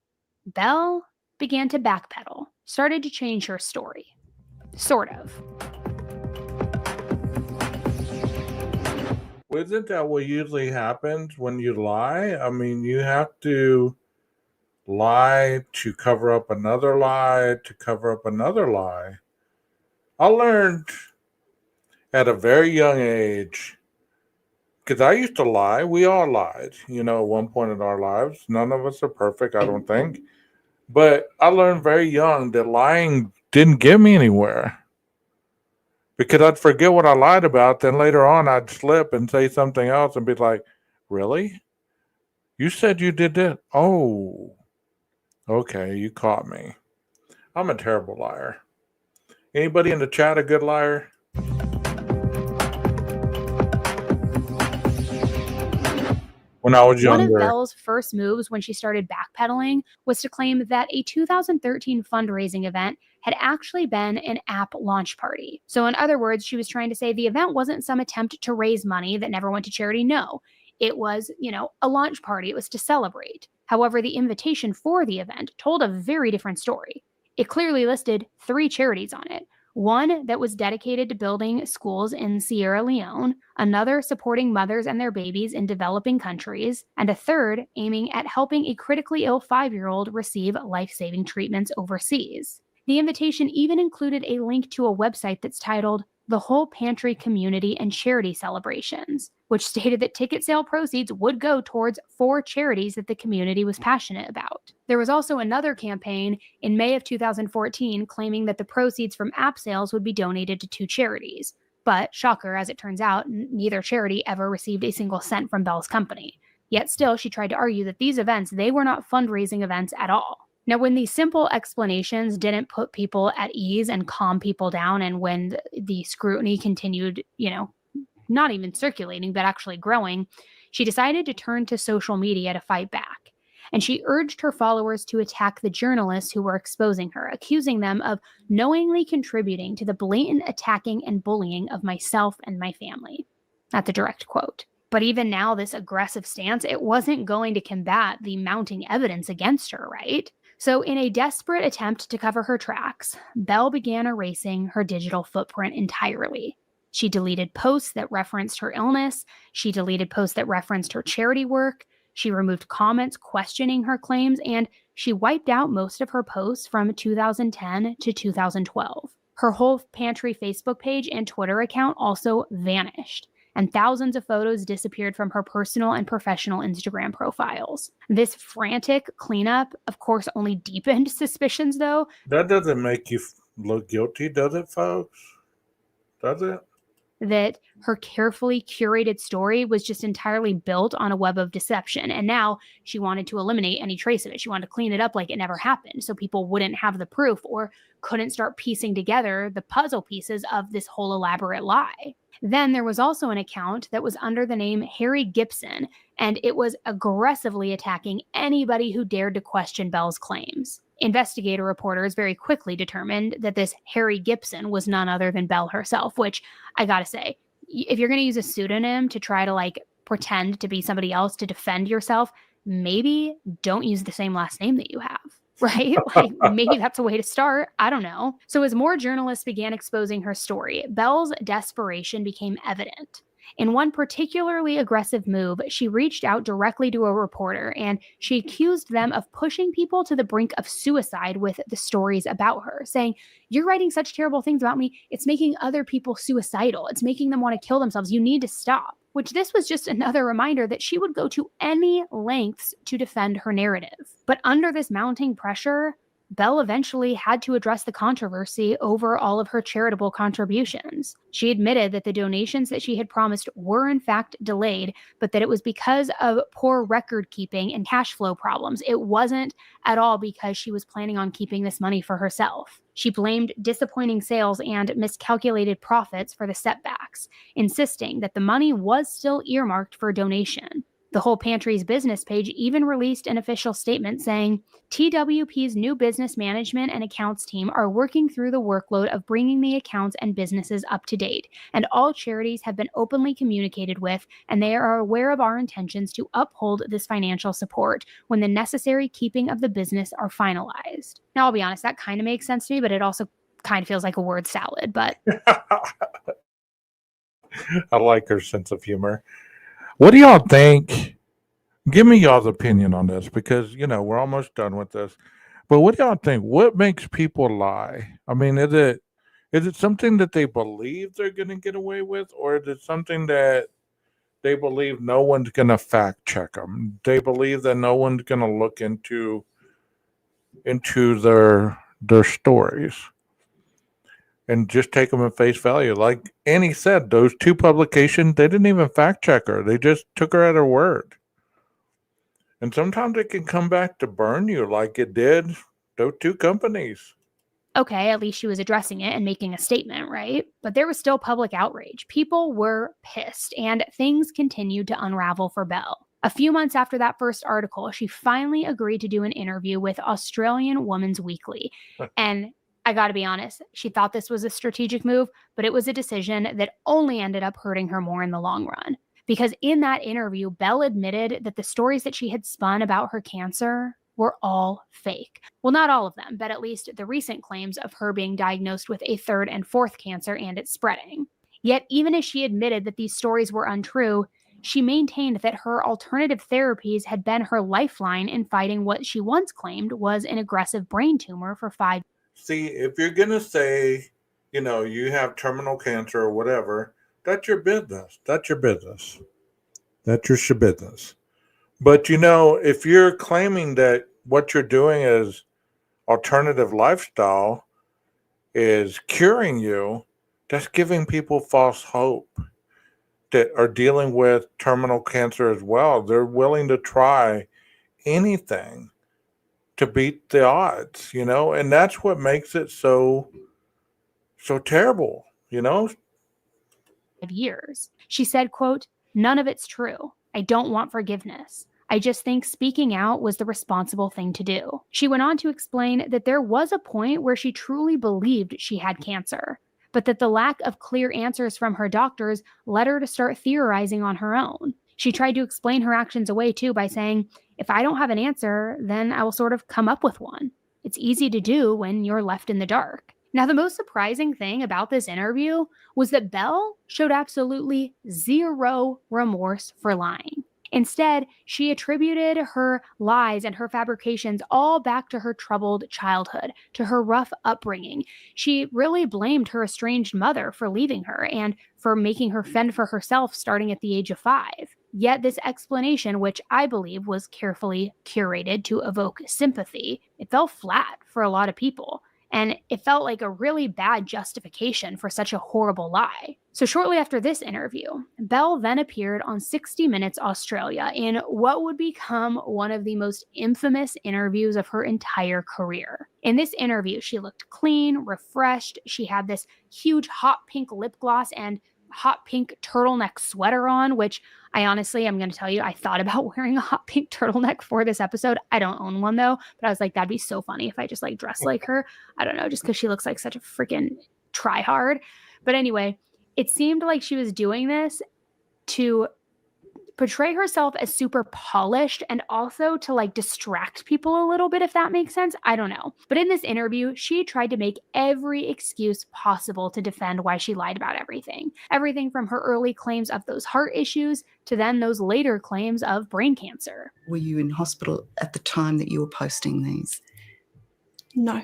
[SPEAKER 2] Belle began to backpedal, started to change her story. Sort of.
[SPEAKER 1] Isn't that what usually happens when you lie? I mean, you have to lie to cover up another lie, to cover up another lie. I learned at a very young age, because I used to lie. We all lied, at one point in our lives. None of us are perfect, I don't think. But I learned very young that lying didn't get me anywhere. Because I'd forget what I lied about, then later on I'd slip and say something else and be like, "Really? You said you did that? Oh, okay, you caught me." I'm a terrible liar. Anybody in the chat a good liar? when I was
[SPEAKER 2] One of
[SPEAKER 1] younger.
[SPEAKER 2] Belle's first moves when she started backpedaling was to claim that a 2013 fundraising event had actually been an app launch party. So, in other words, she was trying to say the event wasn't some attempt to raise money that never went to charity. No, it was, a launch party. It was to celebrate. However, the invitation for the event told a very different story. It clearly listed 3 charities on it. One that was dedicated to building schools in Sierra Leone, another supporting mothers and their babies in developing countries, and a third aiming at helping a critically ill 5-year-old receive life-saving treatments overseas. The invitation even included a link to a website that's titled The Whole Pantry Community and Charity Celebrations, which stated that ticket sale proceeds would go towards 4 charities that the community was passionate about. There was also another campaign in May of 2014 claiming that the proceeds from app sales would be donated to 2 charities. But, shocker, as it turns out, neither charity ever received a single cent from Belle's company. Yet still, she tried to argue that these events, they were not fundraising events at all. Now, when these simple explanations didn't put people at ease and calm people down, and when the scrutiny continued, not even circulating, but actually growing, she decided to turn to social media to fight back. And she urged her followers to attack the journalists who were exposing her, accusing them of knowingly contributing to the blatant attacking and bullying of myself and my family. That's a direct quote. But even now, this aggressive stance, it wasn't going to combat the mounting evidence against her, right? So in a desperate attempt to cover her tracks, Belle began erasing her digital footprint entirely. She deleted posts that referenced her illness. She deleted posts that referenced her charity work. She removed comments questioning her claims, and she wiped out most of her posts from 2010 to 2012. Her whole pantry Facebook page and Twitter account also vanished, and thousands of photos disappeared from her personal and professional Instagram profiles. This frantic cleanup, of course, only deepened suspicions, though.
[SPEAKER 1] That doesn't make you look guilty, does it, folks? Does it?
[SPEAKER 2] That her carefully curated story was just entirely built on a web of deception. And now she wanted to eliminate any trace of it. She wanted to clean it up like it never happened, so people wouldn't have the proof or couldn't start piecing together the puzzle pieces of this whole elaborate lie. Then there was also an account that was under the name Harry Gibson, and it was aggressively attacking anybody who dared to question Belle's claims. Investigator reporters very quickly determined that this Harry Gibson was none other than Belle herself, which I gotta say, if you're gonna use a pseudonym to try to pretend to be somebody else to defend yourself, maybe don't use the same last name that you have. Right? Maybe that's a way to start. I don't know. So as more journalists began exposing her story, Belle's desperation became evident. In one particularly aggressive move, she reached out directly to a reporter and she accused them of pushing people to the brink of suicide with the stories about her, saying, "You're writing such terrible things about me. It's making other people suicidal. It's making them want to kill themselves. You need to stop." Which this was just another reminder that she would go to any lengths to defend her narrative. But under this mounting pressure, Belle eventually had to address the controversy over all of her charitable contributions. She admitted that the donations that she had promised were in fact delayed, but that it was because of poor record keeping and cash flow problems. It wasn't at all because she was planning on keeping this money for herself. She blamed disappointing sales and miscalculated profits for the setbacks, insisting that the money was still earmarked for donation. The Whole Pantry's business page even released an official statement saying, "TWP's new business management and accounts team are working through the workload of bringing the accounts and businesses up to date, and all charities have been openly communicated with, and they are aware of our intentions to uphold this financial support when the necessary keeping of the business are finalized." Now, I'll be honest, that kind of makes sense to me, but it also kind of feels like a word salad, but...
[SPEAKER 1] I like her sense of humor. What do y'all think? Give me y'all's opinion on this because, we're almost done with this. But what do y'all think? What makes people lie? I mean, is it something that they believe they're going to get away with, or is it something that they believe no one's going to fact check them? They believe that no one's going to look into their stories and just take them at face value. Like Annie said, those 2 publications, they didn't even fact check her. They just took her at her word. And sometimes it can come back to burn you like it did those 2 companies.
[SPEAKER 2] Okay, at least she was addressing it and making a statement, right? But there was still public outrage. People were pissed, and things continued to unravel for Belle. A few months after that first article, she finally agreed to do an interview with Australian Woman's Weekly. And I got to be honest, she thought this was a strategic move, but it was a decision that only ended up hurting her more in the long run. Because in that interview, Belle admitted that the stories that she had spun about her cancer were all fake. Well, not all of them, but at least the recent claims of her being diagnosed with a third and fourth cancer and it spreading. Yet, even as she admitted that these stories were untrue, she maintained that her alternative therapies had been her lifeline in fighting what she once claimed was an aggressive brain tumor for 5 years.
[SPEAKER 1] See, if you're going to say, you have terminal cancer or whatever, that's your business. That's your business. That's your shabusiness. But, if you're claiming that what you're doing is alternative lifestyle is curing you, that's giving people false hope that are dealing with terminal cancer as well. They're willing to try anything to beat the odds, and that's what makes it so terrible,
[SPEAKER 2] Years. She said, quote, "None of it's true. I don't want forgiveness. I just think speaking out was the responsible thing to do." She went on to explain that there was a point where she truly believed she had cancer, but that the lack of clear answers from her doctors led her to start theorizing on her own. She tried to explain her actions away too by saying, "If I don't have an answer, then I will sort of come up with one. It's easy to do when you're left in the dark." Now, the most surprising thing about this interview was that Belle showed absolutely zero remorse for lying. Instead, she attributed her lies and her fabrications all back to her troubled childhood, to her rough upbringing. She really blamed her estranged mother for leaving her and for making her fend for herself starting at the age of 5. Yet this explanation, which I believe was carefully curated to evoke sympathy, it fell flat for a lot of people. And it felt like a really bad justification for such a horrible lie. So shortly after this interview, Belle then appeared on 60 Minutes Australia in what would become one of the most infamous interviews of her entire career. In this interview, she looked clean, refreshed. She had this huge hot pink lip gloss and hot pink turtleneck sweater on, which I honestly, I'm going to tell you, I thought about wearing a hot pink turtleneck for this episode. I don't own one though, but I was like, that'd be so funny if I just like dressed like her. I don't know, just because she looks like such a freaking tryhard. But anyway, it seemed like she was doing this to portray herself as super polished and also to like distract people a little bit, if that makes sense. I don't know. But in this interview, she tried to make every excuse possible to defend why she lied about everything. Everything from her early claims of those heart issues to then those later claims of brain cancer.
[SPEAKER 3] Were you in hospital at the time that you were posting these?
[SPEAKER 7] No.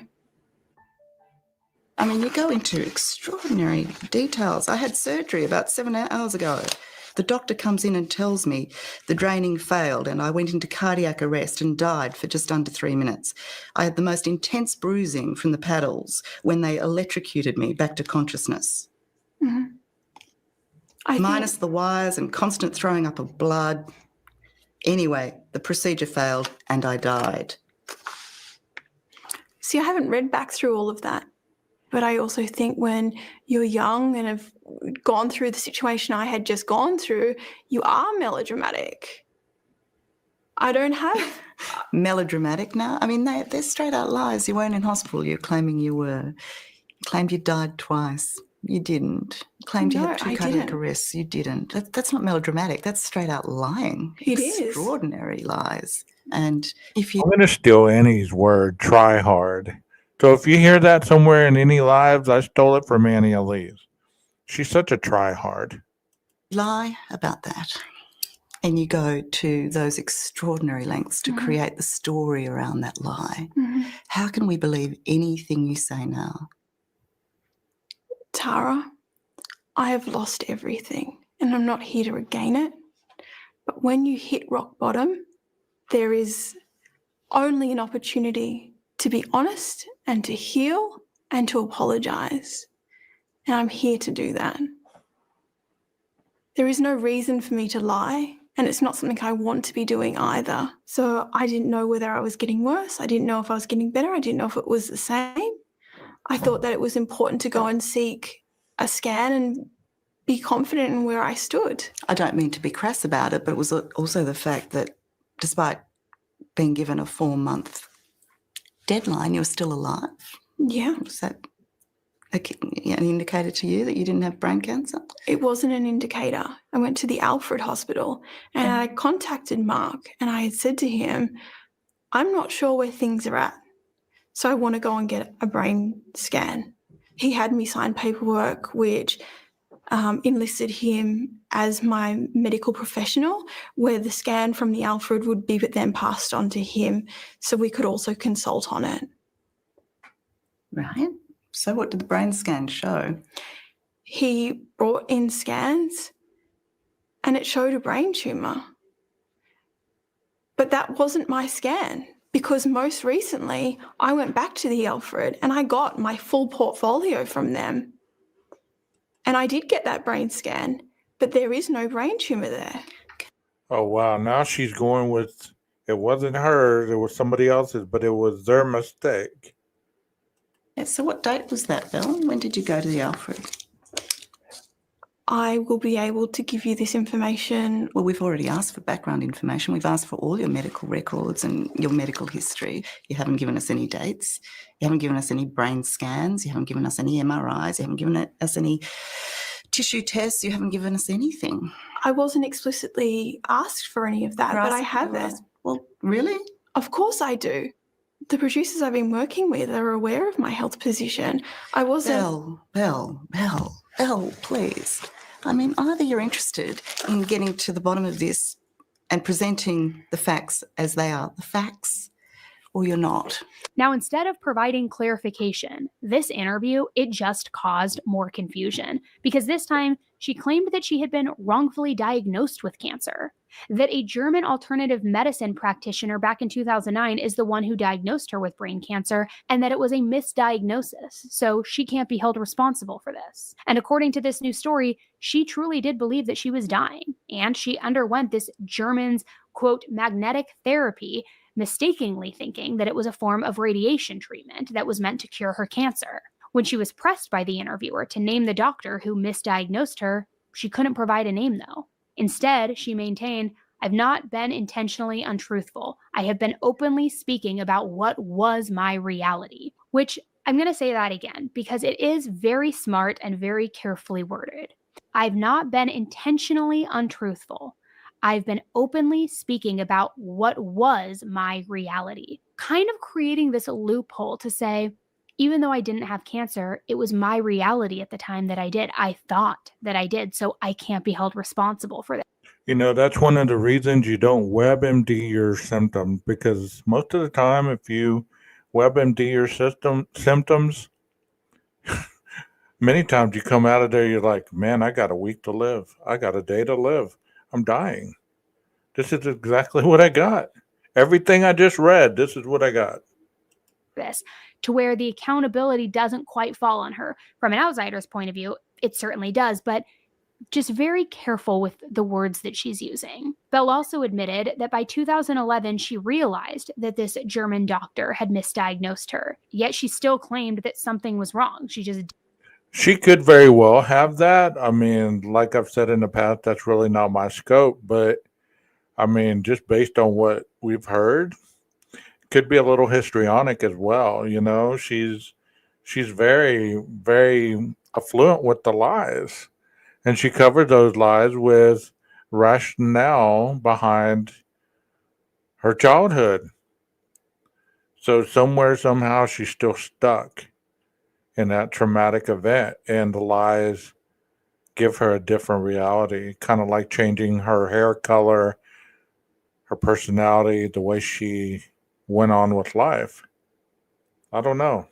[SPEAKER 3] I mean, you go into extraordinary details. I had surgery about 7 hours ago. The doctor comes in and tells me the draining failed and I went into cardiac arrest and died for just under 3 minutes. I had the most intense bruising from the paddles when they electrocuted me back to consciousness.
[SPEAKER 7] Mm-hmm.
[SPEAKER 3] Minus the wires and constant throwing up of blood. Anyway, the procedure failed and I died.
[SPEAKER 7] See, I haven't read back through all of that. But I also think when you're young and have gone through the situation I had just gone through, you are melodramatic. I don't have...
[SPEAKER 3] Melodramatic now? I mean, they're straight out lies. You weren't in hospital. You're claiming you were. You claimed you died twice. You didn't. You claimed you had 2 cardiac arrests. You didn't. That's not melodramatic. That's straight out lying.
[SPEAKER 7] It is.
[SPEAKER 3] Extraordinary lies. And if you...
[SPEAKER 1] I'm going to steal Annie's word, try hard. So if you hear that somewhere in any lives, I stole it from Annie Elise. She's such a try-hard.
[SPEAKER 3] lie about that and you go to those extraordinary lengths to create the story around that lie, how can we believe anything you say now?
[SPEAKER 7] Tara, I have lost everything and I'm not here to regain it. But when you hit rock bottom, there is only an opportunity to be honest and to heal and to apologise. And I'm here to do that. There is no reason for me to lie, and it's not something I want to be doing either. So I didn't know whether I was getting worse. I didn't know if I was getting better. I didn't know if it was the same. I thought that it was important to go and seek a scan and be confident in where I stood.
[SPEAKER 3] I don't mean to be crass about it, but it was also the fact that despite being given a 4-month deadline, you're still alive.
[SPEAKER 7] Yeah.
[SPEAKER 3] Was that an indicator to you that you didn't have brain cancer?
[SPEAKER 7] It wasn't an indicator. I went to the Alfred Hospital and I contacted Mark and I had said to him, I'm not sure where things are at, so I want to go and get a brain scan. He had me sign paperwork which enlisted him as my medical professional, where the scan from the Alfred would be then passed on to him so we could also consult on it.
[SPEAKER 3] Right. So what did the brain scan show?
[SPEAKER 7] He brought in scans and it showed a brain tumour. But that wasn't my scan, because most recently I went back to the Alfred and I got my full portfolio from them. And I did get that brain scan, but there is no brain tumour there.
[SPEAKER 1] Oh, wow. Now she's going with it wasn't hers, it was somebody else's, but it was their mistake.
[SPEAKER 3] Yeah, so what date was that, Belle? When did you go to the Alfred?
[SPEAKER 7] I will be able to give you this information.
[SPEAKER 3] Well, we've already asked for background information. We've asked for all your medical records and your medical history. You haven't given us any dates. You haven't given us any brain scans. You haven't given us any MRIs. You haven't given us any tissue tests. You haven't given us anything.
[SPEAKER 7] I wasn't explicitly asked for any of that, but I have it.
[SPEAKER 3] Well, really?
[SPEAKER 7] Of course I do. The producers I've been working with are aware of my health position. I wasn't...
[SPEAKER 3] Belle, please. I mean, either you're interested in getting to the bottom of this and presenting the facts as they are, the facts, or you're not.
[SPEAKER 2] Now, instead of providing clarification, this interview, it just caused more confusion, because this time she claimed that she had been wrongfully diagnosed with cancer, that a German alternative medicine practitioner back in 2009 is the one who diagnosed her with brain cancer, and that it was a misdiagnosis, so she can't be held responsible for this. And according to this new story, she truly did believe that she was dying, and she underwent this German's, quote, magnetic therapy, mistakenly thinking that it was a form of radiation treatment that was meant to cure her cancer. When she was pressed by the interviewer to name the doctor who misdiagnosed her, she couldn't provide a name though. Instead, she maintained, I've not been intentionally untruthful. I have been openly speaking about what was my reality, which I'm going to say that again because it is very smart and very carefully worded. I've not been intentionally untruthful. I've been openly speaking about what was my reality, kind of creating this loophole to say, even though I didn't have cancer, it was my reality at the time that I did. I thought that I did, so I can't be held responsible for that.
[SPEAKER 1] You know, that's one of the reasons you don't WebMD your symptoms, because most of the time, if you WebMD your symptoms, many times you come out of there, you're like, man, I got a week to live. I got a day to live. I'm dying. This is exactly what I got. Everything I just read, this is what I got.
[SPEAKER 2] This to where the accountability doesn't quite fall on her. From an outsider's point of view, it certainly does, but just very careful with the words that she's using. Belle also admitted that by 2011, she realized that this German doctor had misdiagnosed her, yet she still claimed that something was wrong.
[SPEAKER 1] She could very well have that. I mean, like I've said in the past, that's really not my scope. But I mean, just based on what we've heard, could be a little histrionic as well. You know, she's very, very affluent with the lies. And she covered those lies with rationale behind her childhood. So somewhere, somehow, she's still stuck in that traumatic event, and the lies give her a different reality, kind of like changing her hair color, her personality, the way she went on with life. I don't know.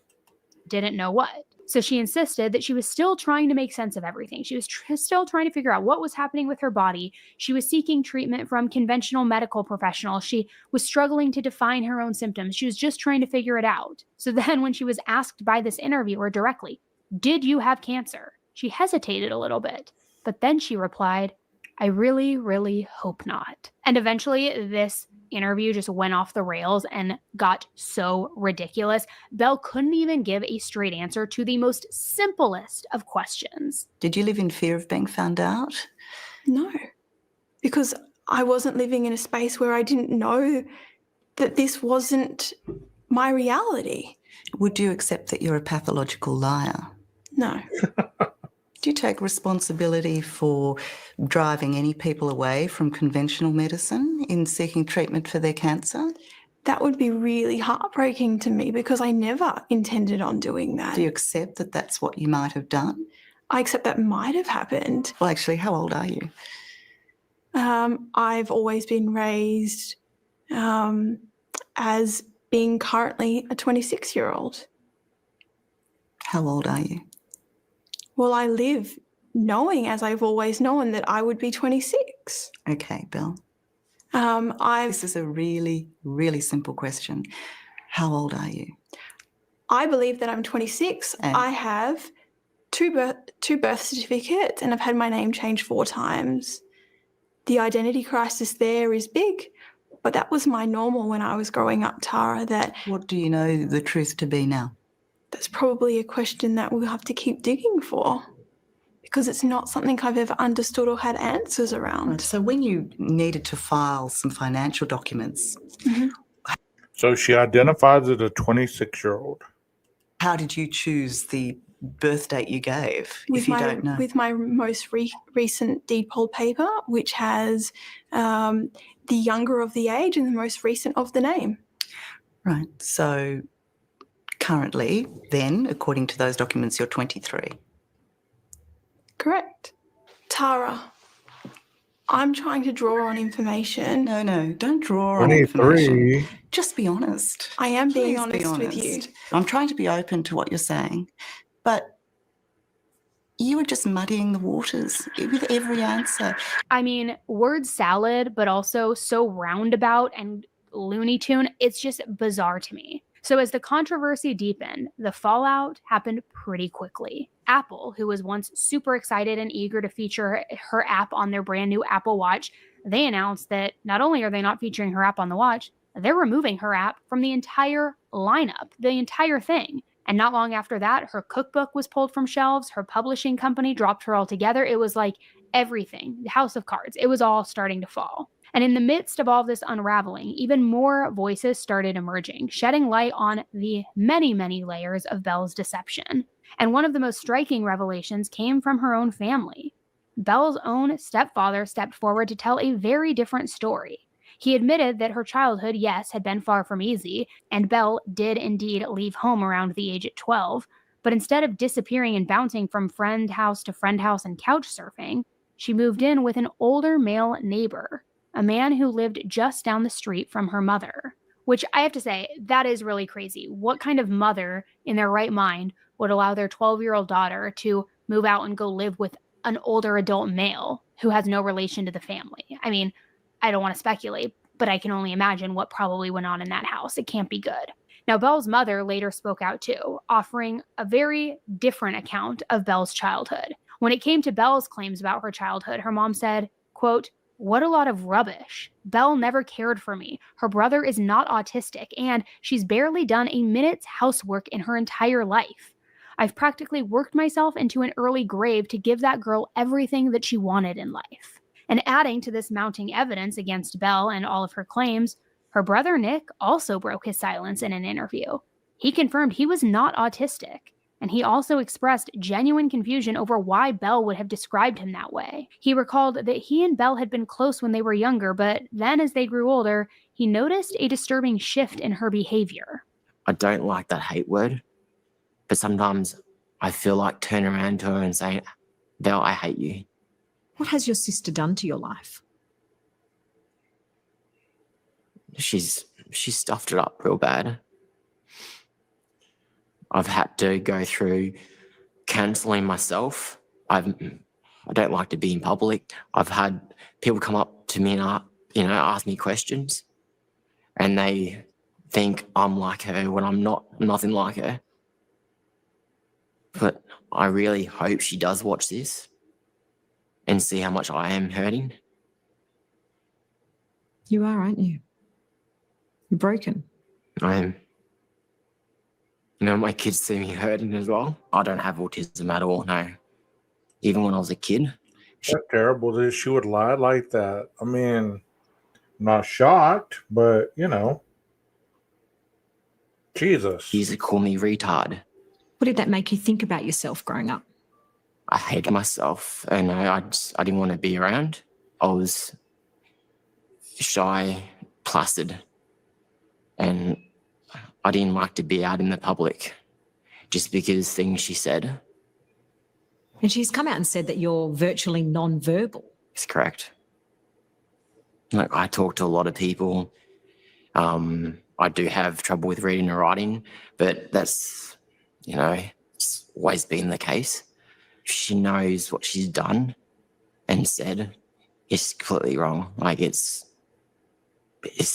[SPEAKER 2] Didn't know what. So she insisted that she was still trying to make sense of everything. She was still trying to figure out what was happening with her body. She was seeking treatment from conventional medical professionals. She was struggling to define her own symptoms. She was just trying to figure it out. So then when she was asked by this interviewer directly, did you have cancer? She hesitated a little bit, but then she replied, I really, really hope not. And eventually this interview just went off the rails and got so ridiculous. Belle couldn't even give a straight answer to the most simplest of questions.
[SPEAKER 3] Did you live in fear of being found out?
[SPEAKER 7] No, because I wasn't living in a space where I didn't know that this wasn't my reality.
[SPEAKER 3] Would you accept that you're a pathological liar?
[SPEAKER 7] No.
[SPEAKER 3] Do you take responsibility for driving any people away from conventional medicine in seeking treatment for their cancer?
[SPEAKER 7] That would be really heartbreaking to me because I never intended on doing that.
[SPEAKER 3] Do you accept that that's what you might have done?
[SPEAKER 7] I accept that might have happened.
[SPEAKER 3] Well, actually, how old are you?
[SPEAKER 7] I've always been raised as being currently a 26-year-old.
[SPEAKER 3] How old are you?
[SPEAKER 7] Well, I live knowing, as I've always known, that I would be 26.
[SPEAKER 3] Okay, Belle.
[SPEAKER 7] This
[SPEAKER 3] This is a really, really simple question. How old are you?
[SPEAKER 7] I believe that I'm 26.
[SPEAKER 3] And?
[SPEAKER 7] I have two birth certificates and I've had my name changed 4 times. The identity crisis there is big, but that was my normal when I was growing up, Tara.
[SPEAKER 3] What do you know the truth to be now?
[SPEAKER 7] That's probably a question that we'll have to keep digging for because it's not something I've ever understood or had answers around.
[SPEAKER 3] Right, so when you needed to file some financial documents,
[SPEAKER 1] So she identifies as a 26-year-old.
[SPEAKER 3] how did you choose the birth date you gave, if you don't know?
[SPEAKER 7] With my most recent deed poll paper, which has the younger of the age and the most recent of the name.
[SPEAKER 3] Right, so currently, then, according to those documents, you're 23.
[SPEAKER 7] Correct. Tara, I'm trying to draw on information.
[SPEAKER 3] No, don't draw on information.
[SPEAKER 1] 23.
[SPEAKER 3] Just be honest.
[SPEAKER 7] I am being
[SPEAKER 3] Please be
[SPEAKER 7] honest with you.
[SPEAKER 3] I'm trying to be open to what you're saying, but you were just muddying the waters with every answer.
[SPEAKER 2] I mean, word salad, but also so roundabout and Looney Tune. It's just bizarre to me. So as the controversy deepened, the fallout happened pretty quickly. Apple, who was once super excited and eager to feature her app on their brand new Apple Watch, they announced that not only are they not featuring her app on the watch, they're removing her app from the entire lineup, the entire thing. And not long after that, her cookbook was pulled from shelves. Her publishing company dropped her altogether. It was like everything, the house of cards. It was all starting to fall. And in the midst of all this unraveling, even more voices started emerging, shedding light on the many, many layers of Belle's deception. And one of the most striking revelations came from her own family. Belle's own stepfather stepped forward to tell a very different story. He admitted that her childhood, yes, had been far from easy, and Belle did indeed leave home around the age of 12, but instead of disappearing and bouncing from friend house to friend house and couch surfing, she moved in with an older male neighbor, a man who lived just down the street from her mother. Which I have to say, that is really crazy. What kind of mother in their right mind would allow their 12-year-old daughter to move out and go live with an older adult male who has no relation to the family? I mean, I don't want to speculate, but I can only imagine what probably went on in that house. It can't be good. Now, Belle's mother later spoke out too, offering a very different account of Belle's childhood. When it came to Belle's claims about her childhood, her mom said, quote, "What a lot of rubbish. Belle never cared for me. Her brother is not autistic, and she's barely done a minute's housework in her entire life. I've practically worked myself into an early grave to give that girl everything that she wanted in life." And adding to this mounting evidence against Belle and all of her claims, her brother Nick also broke his silence in an interview. He confirmed he was not autistic, and he also expressed genuine confusion over why Belle would have described him that way. He recalled that he and Belle had been close when they were younger, but then as they grew older, he noticed a disturbing shift in her behavior.
[SPEAKER 9] I don't like that hate word, but sometimes I feel like turning around to her and saying, "Belle, I hate you."
[SPEAKER 10] What has your sister done to your life?
[SPEAKER 9] She's stuffed it up real bad. I've had to go through counselling myself. I don't like to be in public. I've had people come up to me and ask me questions, and they think I'm like her when I'm not. I'm nothing like her. But I really hope she does watch this and see how much I am hurting.
[SPEAKER 10] You are, aren't you? You're broken.
[SPEAKER 9] I am. You know, my kids see me hurting as well. I don't have autism at all, no. Even when I was a kid.
[SPEAKER 1] That's terrible that she would lie like that. I mean, not shocked, but Jesus.
[SPEAKER 9] She used to call me retard.
[SPEAKER 10] What did that make you think about yourself growing up?
[SPEAKER 9] I hated myself, and I didn't want to be around. I was shy, placid, and I didn't like to be out in the public just because things she said.
[SPEAKER 10] And she's come out and said that you're virtually non-verbal.
[SPEAKER 9] It's correct. Like, I talk to a lot of people. I do have trouble with reading and writing, but that's, it's always been the case. She knows what she's done and said is completely wrong. Like, it's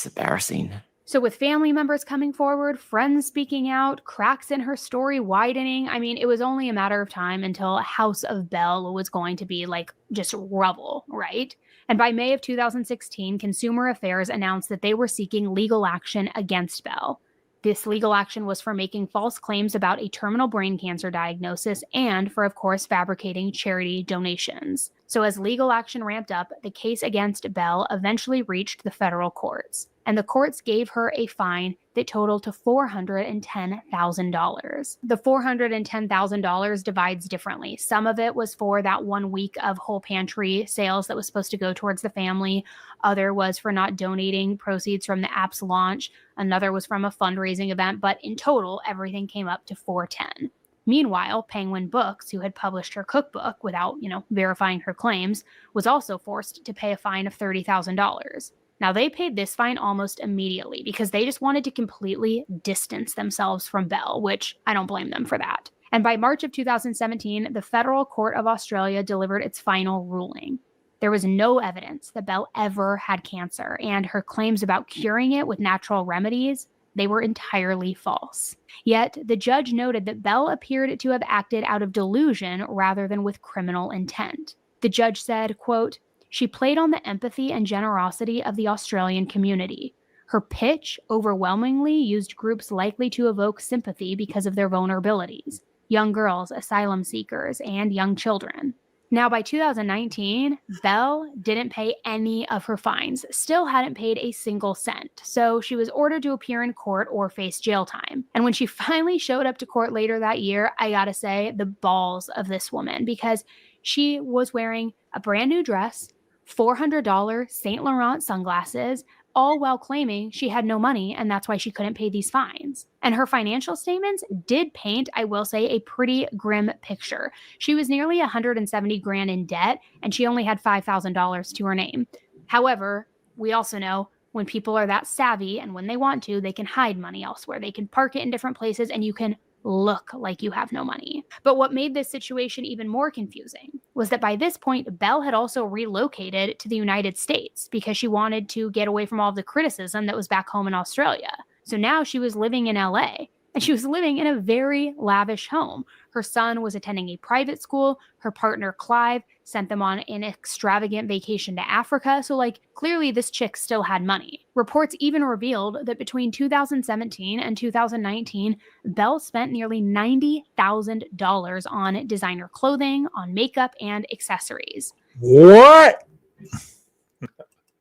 [SPEAKER 9] embarrassing.
[SPEAKER 2] So with family members coming forward, friends speaking out, cracks in her story widening, I mean, it was only a matter of time until House of Belle was going to be like just rubble, right? And by May of 2016, Consumer Affairs announced that they were seeking legal action against Belle. This legal action was for making false claims about a terminal brain cancer diagnosis and for, of course, fabricating charity donations. So as legal action ramped up, the case against Belle eventually reached the federal courts. And the courts gave her a fine that totaled to $410,000. The $410,000 divides differently. Some of it was for that 1 week of whole pantry sales that was supposed to go towards the family. Other was for not donating proceeds from the app's launch. Another was from a fundraising event. But in total, everything came up to $410,000. Meanwhile, Penguin Books, who had published her cookbook without, verifying her claims, was also forced to pay a fine of $30,000. Now, they paid this fine almost immediately because they just wanted to completely distance themselves from Belle, which I don't blame them for that. And by March of 2017, the Federal Court of Australia delivered its final ruling. There was no evidence that Belle ever had cancer, and her claims about curing it with natural remedies, they were entirely false. Yet, the judge noted that Belle appeared to have acted out of delusion rather than with criminal intent. The judge said, quote, "She played on the empathy and generosity of the Australian community. Her pitch overwhelmingly used groups likely to evoke sympathy because of their vulnerabilities: young girls, asylum seekers, and young children." Now, by 2019, Belle didn't pay any of her fines, still hadn't paid a single cent. So she was ordered to appear in court or face jail time. And when she finally showed up to court later that year, I gotta say, the balls of this woman, because she was wearing a brand new dress, $400 Saint Laurent sunglasses, all while claiming she had no money and that's why she couldn't pay these fines. And her financial statements did paint, I will say, a pretty grim picture. She was nearly $170,000 in debt and she only had $5,000 to her name. However, we also know when people are that savvy and when they want to, they can hide money elsewhere. They can park it in different places and you can look like you have no money. But what made this situation even more confusing was that by this point, Belle had also relocated to the United States because she wanted to get away from all of the criticism that was back home in Australia. So now she was living in LA, and she was living in a very lavish home. Her son was attending a private school. Her partner, Clive, sent them on an extravagant vacation to Africa. So, clearly this chick still had money. Reports even revealed that between 2017 and 2019, Belle spent nearly $90,000 on designer clothing, on makeup, and accessories.
[SPEAKER 1] What?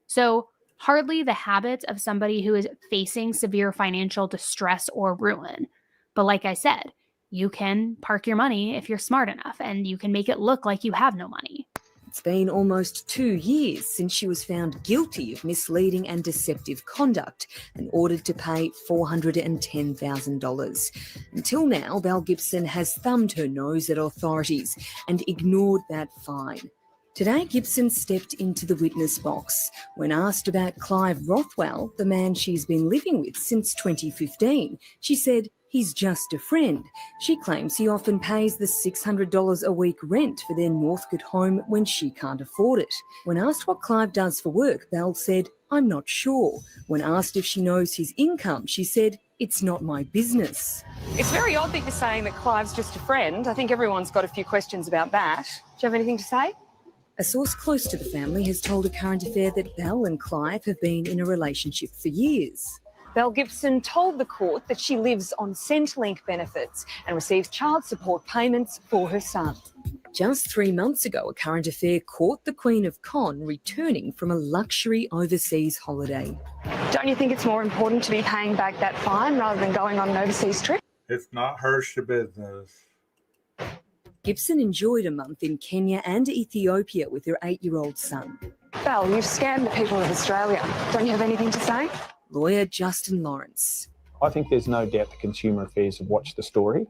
[SPEAKER 2] So, hardly the habits of somebody who is facing severe financial distress or ruin. But like I said, you can park your money if you're smart enough, and you can make it look like you have no money.
[SPEAKER 11] It's been almost 2 years since she was found guilty of misleading and deceptive conduct and ordered to pay $410,000. Until now, Belle Gibson has thumbed her nose at authorities and ignored that fine. Today, Gibson stepped into the witness box. When asked about Clive Rothwell, the man she's been living with since 2015, she said, "He's just a friend." She claims he often pays the $600 a week rent for their Northcote home when she can't afford it. When asked what Clive does for work, Belle said, "I'm not sure." When asked if she knows his income, she said, "It's not my business."
[SPEAKER 6] It's very odd that you're saying that Clive's just a friend. I think everyone's got a few questions about that. Do you have anything to say?
[SPEAKER 11] A source close to the family has told A Current Affair that Belle and Clive have been in a relationship for years.
[SPEAKER 6] Belle Gibson told the court that she lives on Centrelink benefits and receives child support payments for her son.
[SPEAKER 11] Just 3 months ago, a current affair caught the Queen of Con returning from a luxury overseas holiday.
[SPEAKER 6] Don't you think it's more important to be paying back that fine rather than going on an overseas trip?
[SPEAKER 1] It's not her business.
[SPEAKER 11] Gibson enjoyed a month in Kenya and Ethiopia with her 8-year-old son.
[SPEAKER 6] Belle, you've scammed the people of Australia. Don't you have anything to say?
[SPEAKER 11] Lawyer Justin Lawrence.
[SPEAKER 12] I think there's no doubt the Consumer Affairs have watched the story.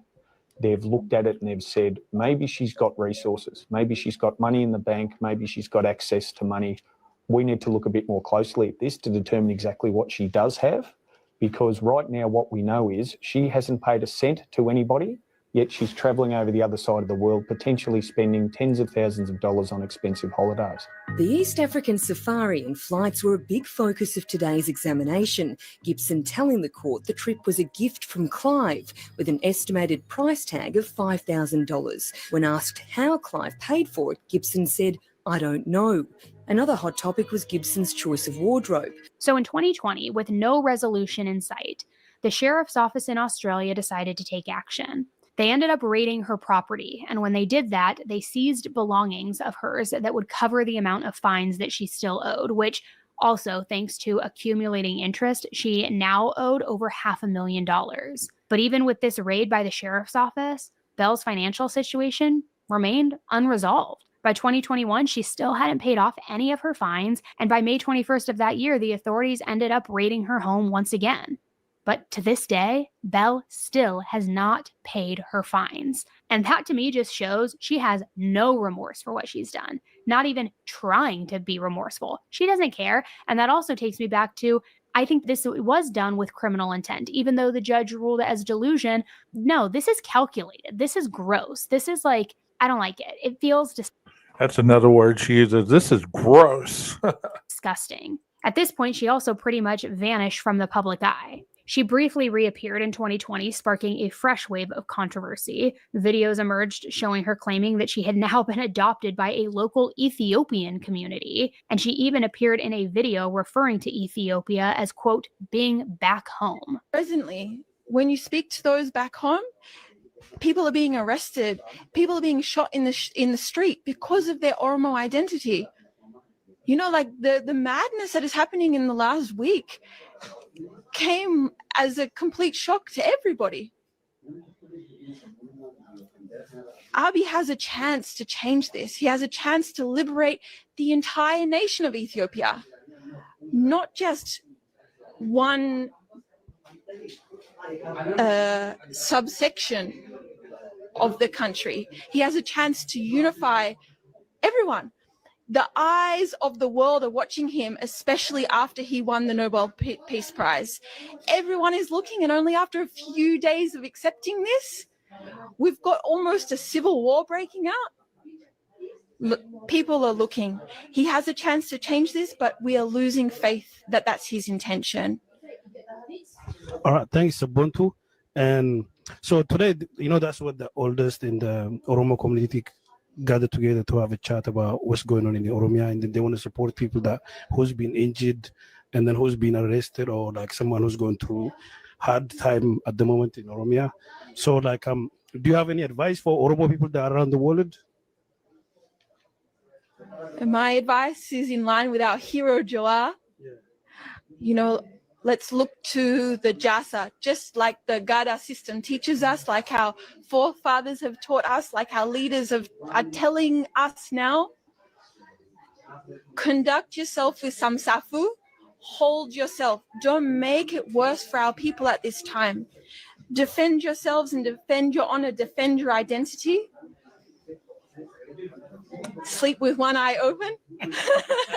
[SPEAKER 12] They've looked at it and they've said, maybe she's got resources, maybe she's got money in the bank, maybe she's got access to money. We need to look a bit more closely at this to determine exactly what she does have, because right now what we know is she hasn't paid a cent to anybody, yet she's travelling over the other side of the world, potentially spending tens of thousands of dollars on expensive holidays.
[SPEAKER 11] The East African safari and flights were a big focus of today's examination, Gibson telling the court the trip was a gift from Clive with an estimated price tag of $5,000. When asked how Clive paid for it, Gibson said, "I don't know." Another hot topic was Gibson's choice of wardrobe.
[SPEAKER 2] So in 2020, with no resolution in sight, the sheriff's office in Australia decided to take action. They ended up raiding her property, and when they did that, they seized belongings of hers that would cover the amount of fines that she still owed, which also, thanks to accumulating interest, she now owed over $500,000. But even with this raid by the sheriff's office, Belle's financial situation remained unresolved. By 2021, she still hadn't paid off any of her fines, and by May 21st of that year, the authorities ended up raiding her home once again. But to this day, Belle still has not paid her fines. And that to me just shows she has no remorse for what she's done, not even trying to be remorseful. She doesn't care. And that also takes me back to, I think this was done with criminal intent, even though the judge ruled it as delusion. No, this is calculated. This is gross. This is like, I don't like it. It feels
[SPEAKER 1] That's another word she uses. This is gross.
[SPEAKER 2] disgusting. At this point, she also pretty much vanished from the public eye. She briefly reappeared in 2020, sparking a fresh wave of controversy. Videos emerged showing her claiming that she had now been adopted by a local Ethiopian community, and she even appeared in a video referring to Ethiopia as, quote, being back home.
[SPEAKER 5] Presently, when you speak to those back home, people are being arrested, people are being shot in the street because of their Oromo identity. You know, like the madness that is happening in the last week came as a complete shock to everybody. Abiy has a chance to change this. He has a chance to liberate the entire nation of Ethiopia, not just one subsection of the country. He has a chance to unify everyone. The eyes of the world are watching him, especially after he won the Nobel Peace Prize. Everyone is looking, and only after a few days of accepting this, we've got almost a civil war breaking out. Look, people are looking. He has a chance to change this, but we are losing faith that that's his intention.
[SPEAKER 13] All right, thanks, Ubuntu. And so today, you know, that's what the oldest in the Oromo community gather together to have a chat about what's going on in the Oromia, and then they want to support people that who's been injured and then who's been arrested, or like someone who's going through hard time at the moment in Oromia. So like do you have any advice for Oromo people that are around the world?
[SPEAKER 5] My advice is in line with our hero Joa. You know, let's look to the Jasa, just like the Gada system teaches us, like our forefathers have taught us, like our leaders are telling us now. Conduct yourself with some safu. Hold yourself. Don't make it worse for our people at this time. Defend yourselves and defend your honor, defend your identity. Sleep with one eye open.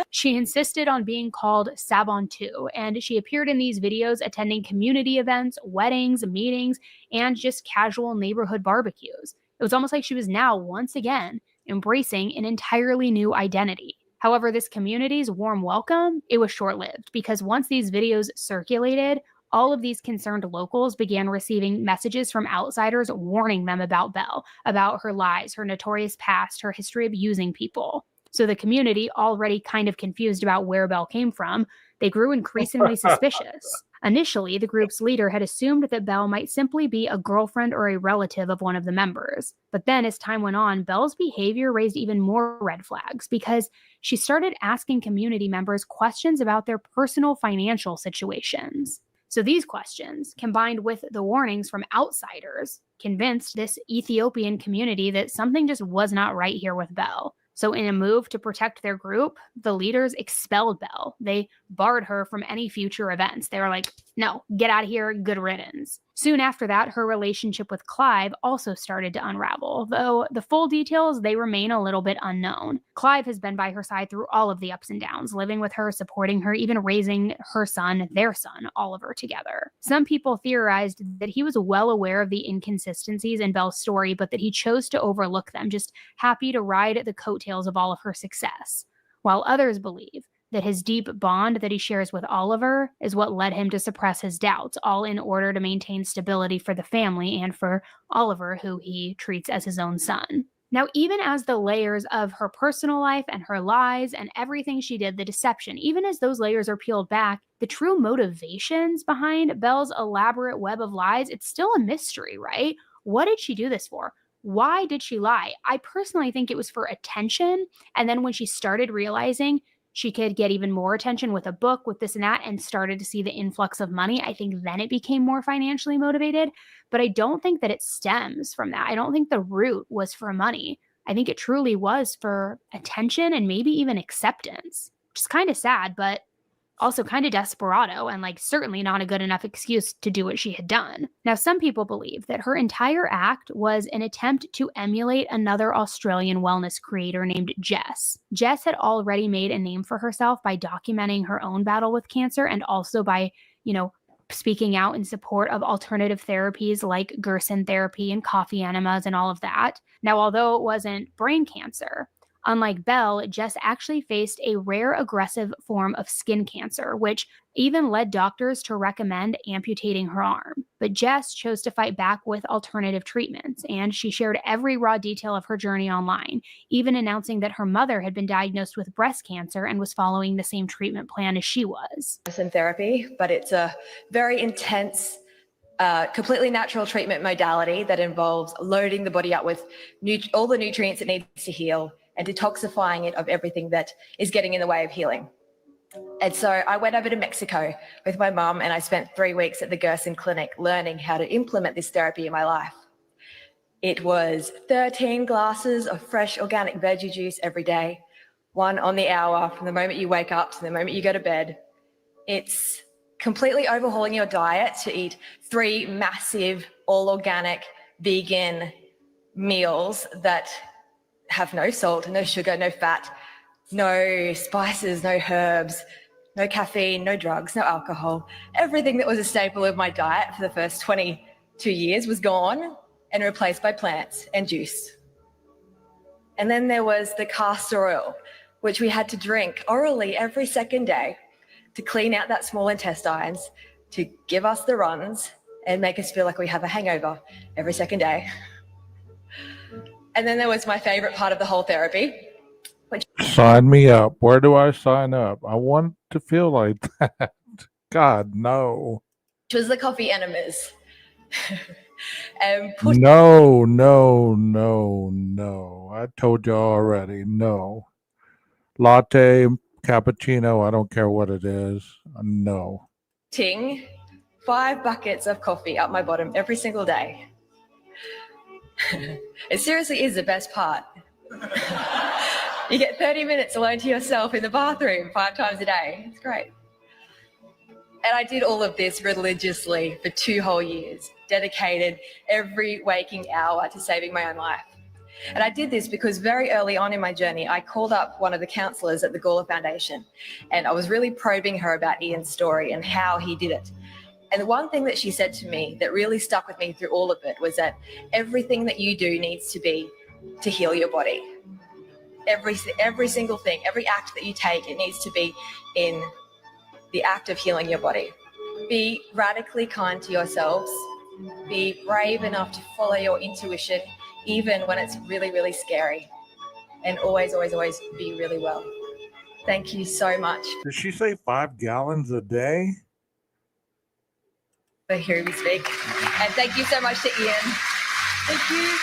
[SPEAKER 2] She insisted on being called Sabantu, and she appeared in these videos attending community events, weddings, meetings, and just casual neighborhood barbecues. It was almost like she was now, once again, embracing an entirely new identity. However, this community's warm welcome, it was short-lived, because once these videos circulated, all of these concerned locals began receiving messages from outsiders warning them about Belle, about her lies, her notorious past, her history of using people. So the community, already kind of confused about where Belle came from, they grew increasingly suspicious. Initially, the group's leader had assumed that Belle might simply be a girlfriend or a relative of one of the members. But then, as time went on, Belle's behavior raised even more red flags because she started asking community members questions about their personal financial situations. So these questions, combined with the warnings from outsiders, convinced this Ethiopian community that something just was not right here with Belle. So in a move to protect their group, the leaders expelled Belle. They barred her from any future events. They were like, no, get out of here, good riddance. Soon after that, her relationship with Clive also started to unravel, though the full details, they remain a little bit unknown. Clive has been by her side through all of the ups and downs, living with her, supporting her, even raising her son, their son, Oliver, together. Some people theorized that he was well aware of the inconsistencies in Belle's story, but that he chose to overlook them, just happy to ride the coattails of all of her success. While others believe that his deep bond that he shares with Oliver is what led him to suppress his doubts, all in order to maintain stability for the family and for Oliver, who he treats as his own son. Now, even as the layers of her personal life and her lies and everything she did, the deception, even as those layers are peeled back, the true motivations behind Belle's elaborate web of lies, it's still a mystery, right? What did she do this for? Why did she lie? I personally think it was for attention. And then when she started realizing she could get even more attention with a book, with this and that, and started to see the influx of money, I think then it became more financially motivated. But I don't think that it stems from that. I don't think the root was for money. I think it truly was for attention and maybe even acceptance, which is kind of sad, but also kind of desperado and certainly not a good enough excuse to do what she had done. Now, some people believe that her entire act was an attempt to emulate another Australian wellness creator named Jess. Jess had already made a name for herself by documenting her own battle with cancer and also by, speaking out in support of alternative therapies like Gerson therapy and coffee enemas and all of that. Now, although it wasn't brain cancer, unlike Belle, Jess actually faced a rare aggressive form of skin cancer, which even led doctors to recommend amputating her arm. But Jess chose to fight back with alternative treatments, and she shared every raw detail of her journey online, even announcing that her mother had been diagnosed with breast cancer and was following the same treatment plan as she was.
[SPEAKER 14] Gerson therapy, but it's a very intense, completely natural treatment modality that involves loading the body up with all the nutrients it needs to heal, and detoxifying it of everything that is getting in the way of healing. And so I went over to Mexico with my mum, and I spent 3 weeks at the Gerson clinic learning how to implement this therapy in my life. It was 13 glasses of fresh organic veggie juice every day, 1 on the hour from the moment you wake up to the moment you go to bed. It's completely overhauling your diet to eat 3 massive, all organic, vegan meals that have no salt, no sugar, no fat, no spices, no herbs, no caffeine, no drugs, no alcohol. Everything that was a staple of my diet for the first 22 years was gone and replaced by plants and juice. And then there was the castor oil, which we had to drink orally every second day to clean out that small intestines, to give us the runs and make us feel like we have a hangover every second day. And then there was my favorite part of the whole therapy.
[SPEAKER 1] Sign me up. Where do I sign up? I want to feel like that. God, no.
[SPEAKER 14] Which was the coffee enemas.
[SPEAKER 1] No. I told you already. No. Latte, cappuccino, I don't care what it is. No.
[SPEAKER 14] Putting 5 buckets of coffee up my bottom every single day. It seriously is the best part. You get 30 minutes alone to yourself in the bathroom 5 times a day. It's great. And I did all of this religiously for 2 whole years, dedicated every waking hour to saving my own life. And I did this because very early on in my journey, I called up one of the counsellors at the Gawler Foundation, and I was really probing her about Ian's story and how he did it. And the one thing that she said to me that really stuck with me through all of it was that everything that you do needs to be to heal your body. Every single thing, every act that you take, it needs to be in the act of healing your body. Be radically kind to yourselves. Be brave enough to follow your intuition, even when it's really, really scary. And always, always, always be really well. Thank you so much.
[SPEAKER 1] Did she say 5 gallons a day?
[SPEAKER 14] hearing me speak. And thank you so much to Ian. Thank you.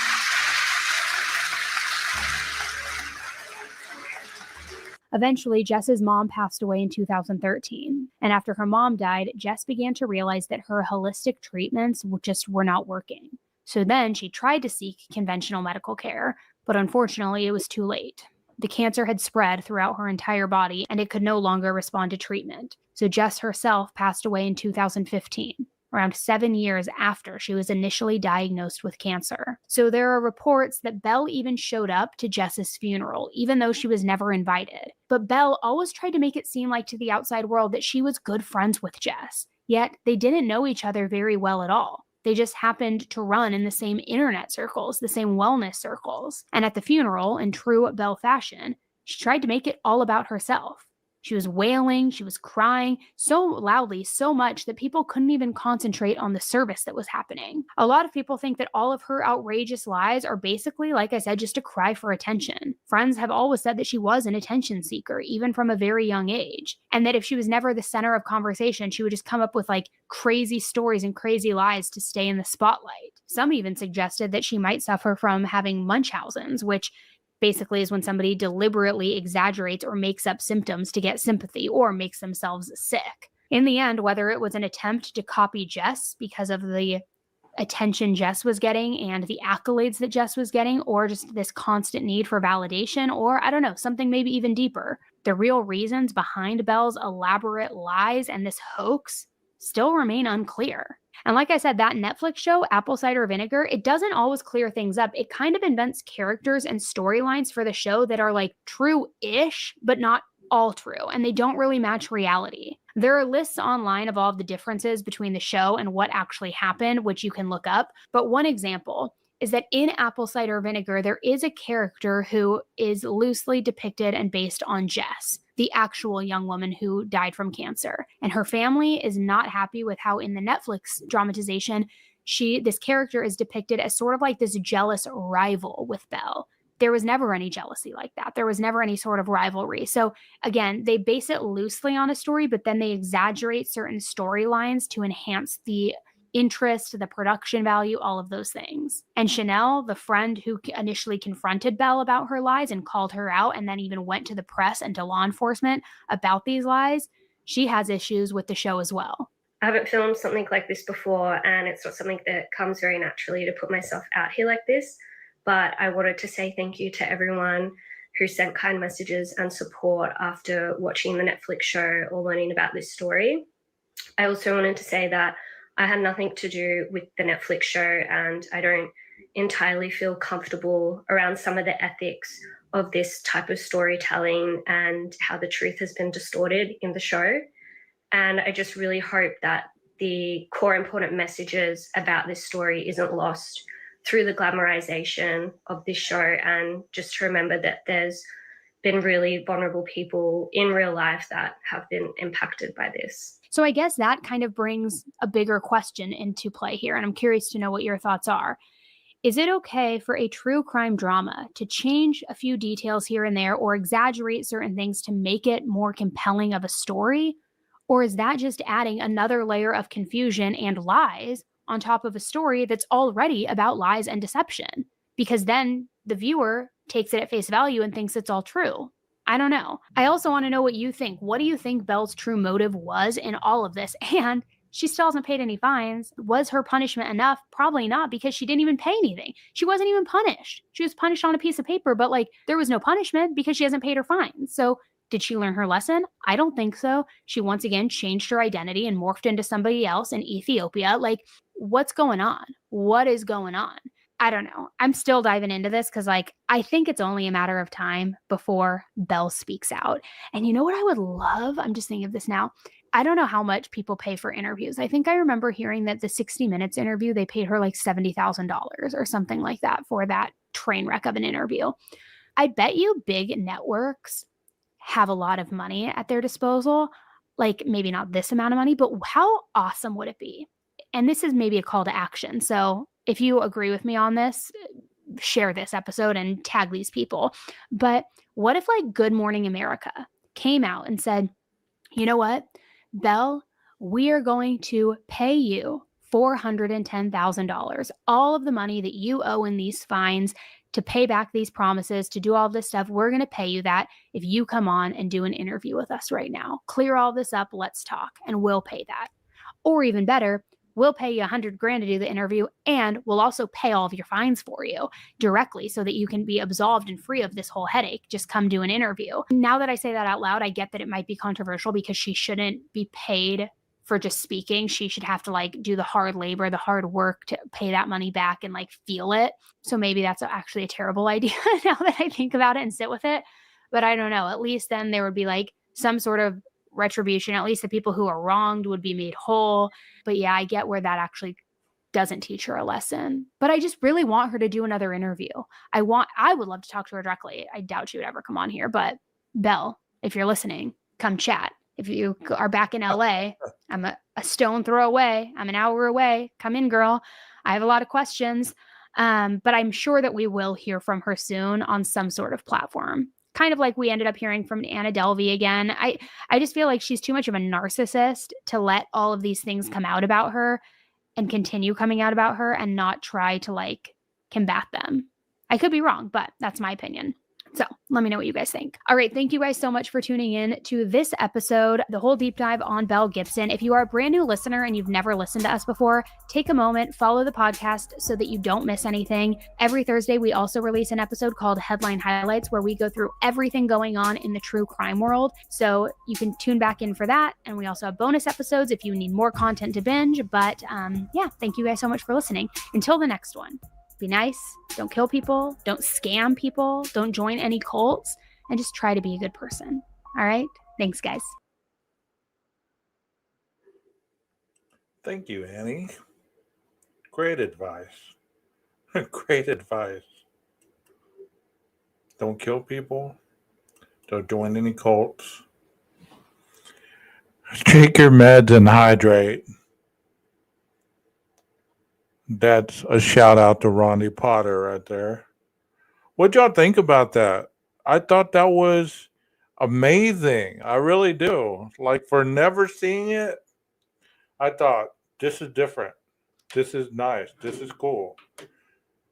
[SPEAKER 2] Eventually, Jess's mom passed away in 2013. And after her mom died, Jess began to realize that her holistic treatments just were not working. So then she tried to seek conventional medical care, but unfortunately, it was too late. The cancer had spread throughout her entire body, and it could no longer respond to treatment. So Jess herself passed away in 2015. Around 7 years after she was initially diagnosed with cancer. So there are reports that Belle even showed up to Jess's funeral, even though she was never invited. But Belle always tried to make it seem like to the outside world that she was good friends with Jess. Yet they didn't know each other very well at all. They just happened to run in the same internet circles, the same wellness circles. And at the funeral, in true Belle fashion, she tried to make it all about herself. She was wailing, she was crying so loudly, so much that people couldn't even concentrate on the service that was happening. A lot of people think that all of her outrageous lies are basically, like I said, just a cry for attention. Friends have always said that she was an attention seeker, even from a very young age. And that if she was never the center of conversation, she would just come up with like crazy stories and crazy lies to stay in the spotlight. Some even suggested that she might suffer from having Munchausen's, which basically is when somebody deliberately exaggerates or makes up symptoms to get sympathy or makes themselves sick. In the end, whether it was an attempt to copy Jess because of the attention Jess was getting and the accolades that Jess was getting, or just this constant need for validation, or I don't know, something maybe even deeper, the real reasons behind Belle's elaborate lies and this hoax still remain unclear. And like I said, that Netflix show, Apple Cider Vinegar, it doesn't always clear things up. It kind of invents characters and storylines for the show that are like true-ish, but not all true, and they don't really match reality. There are lists online of all of the differences between the show and what actually happened, which you can look up. But one example is that in Apple Cider Vinegar, there is a character who is loosely depicted and based on Jess, the actual young woman who died from cancer. And her family is not happy with how in the Netflix dramatization, this character is depicted as sort of like this jealous rival with Belle. There was never any jealousy like that. There was never any sort of rivalry. So again, they base it loosely on a story, but then they exaggerate certain storylines to enhance the interest, the production value, all of those things. And Chanel, the friend who initially confronted Belle about her lies and called her out and then even went to the press and to law enforcement about these lies, she has issues with the show as well.
[SPEAKER 4] I haven't filmed something like this before, and it's not something that comes very naturally to put myself out here like this, but I wanted to say thank you to everyone who sent kind messages and support after watching the Netflix show or learning about this story. I also wanted to say that I had nothing to do with the Netflix show, and I don't entirely feel comfortable around some of the ethics of this type of storytelling and how the truth has been distorted in the show. And I just really hope that the core important messages about this story isn't lost through the glamorization of this show, and just to remember that there's been really vulnerable people in real life that have been impacted by this.
[SPEAKER 2] So I guess that kind of brings a bigger question into play here, and I'm curious to know what your thoughts are. Is it okay for a true crime drama to change a few details here and there or exaggerate certain things to make it more compelling of a story? Or is that just adding another layer of confusion and lies on top of a story that's already about lies and deception? Because then the viewer takes it at face value and thinks it's all true. I don't know. I also want to know what you think. What do you think Belle's true motive was in all of this? And she still hasn't paid any fines. Was her punishment enough? Probably not, because she didn't even pay anything. She wasn't even punished. She was punished on a piece of paper, but like there was no punishment because she hasn't paid her fines. So did she learn her lesson? I don't think so. She once again changed her identity and morphed into somebody else in Ethiopia. Like, what's going on? What is going on? I don't know. I'm still diving into this because, like, I think it's only a matter of time before Belle speaks out. And you know what I would love? I'm just thinking of this now. I don't know how much people pay for interviews. I think I remember hearing that the 60 Minutes interview, they paid her like $70,000 or something like that for that train wreck of an interview. I bet you big networks have a lot of money at their disposal. Like, maybe not this amount of money, but how awesome would it be? And this is maybe a call to action. So if you agree with me on this, share this episode and tag these people. But what if like Good Morning America came out and said, you know what, Belle, we are going to pay you $410,000. All of the money that you owe in these fines to pay back these promises, to do all this stuff, we're going to pay you that if you come on and do an interview with us right now. Clear all this up, let's talk, and we'll pay that. Or even better, we'll pay you $100,000 to do the interview, and we'll also pay all of your fines for you directly so that you can be absolved and free of this whole headache. Just come do an interview. Now that I say that out loud, I get that it might be controversial because she shouldn't be paid for just speaking. She should have to like do the hard labor, the hard work to pay that money back and like feel it. So maybe that's actually a terrible idea now that I think about it and sit with it. But I don't know. At least then there would be like some sort of retribution. At least the people who are wronged would be made whole. But yeah, I get where that actually doesn't teach her a lesson. But I just really want her to do another interview. I would love to talk to her directly. I doubt she would ever come on here. But Belle, if you're listening, come chat. If you are back in LA, I'm a stone throw away. I'm an hour away. Come in, girl. I have a lot of questions. But I'm sure that we will hear from her soon on some sort of platform. Kind of like we ended up hearing from Anna Delvey again. I just feel like she's too much of a narcissist to let all of these things come out about her and continue coming out about her and not try to like combat them. I could be wrong, but that's my opinion. So let me know what you guys think. All right. Thank you guys so much for tuning in to this episode, the whole deep dive on Belle Gibson. If you are a brand new listener and you've never listened to us before, take a moment, follow the podcast so that you don't miss anything. Every Thursday, we also release an episode called Headline Highlights, where we go through everything going on in the true crime world. So you can tune back in for that. And we also have bonus episodes if you need more content to binge. But yeah, thank you guys so much for listening. Until the next one. Be nice, don't kill people, don't scam people, don't join any cults, and just try to be a good person. All right? Thanks, guys.
[SPEAKER 1] Thank you, Annie. Great advice. Great advice. Don't kill people. Don't join any cults. Take your meds and hydrate. That's a shout out to Ronnie Potter right there. What'd y'all think about that? I thought that was amazing. I really do. Like, for never seeing it, I thought, this is different. This is nice. This is cool.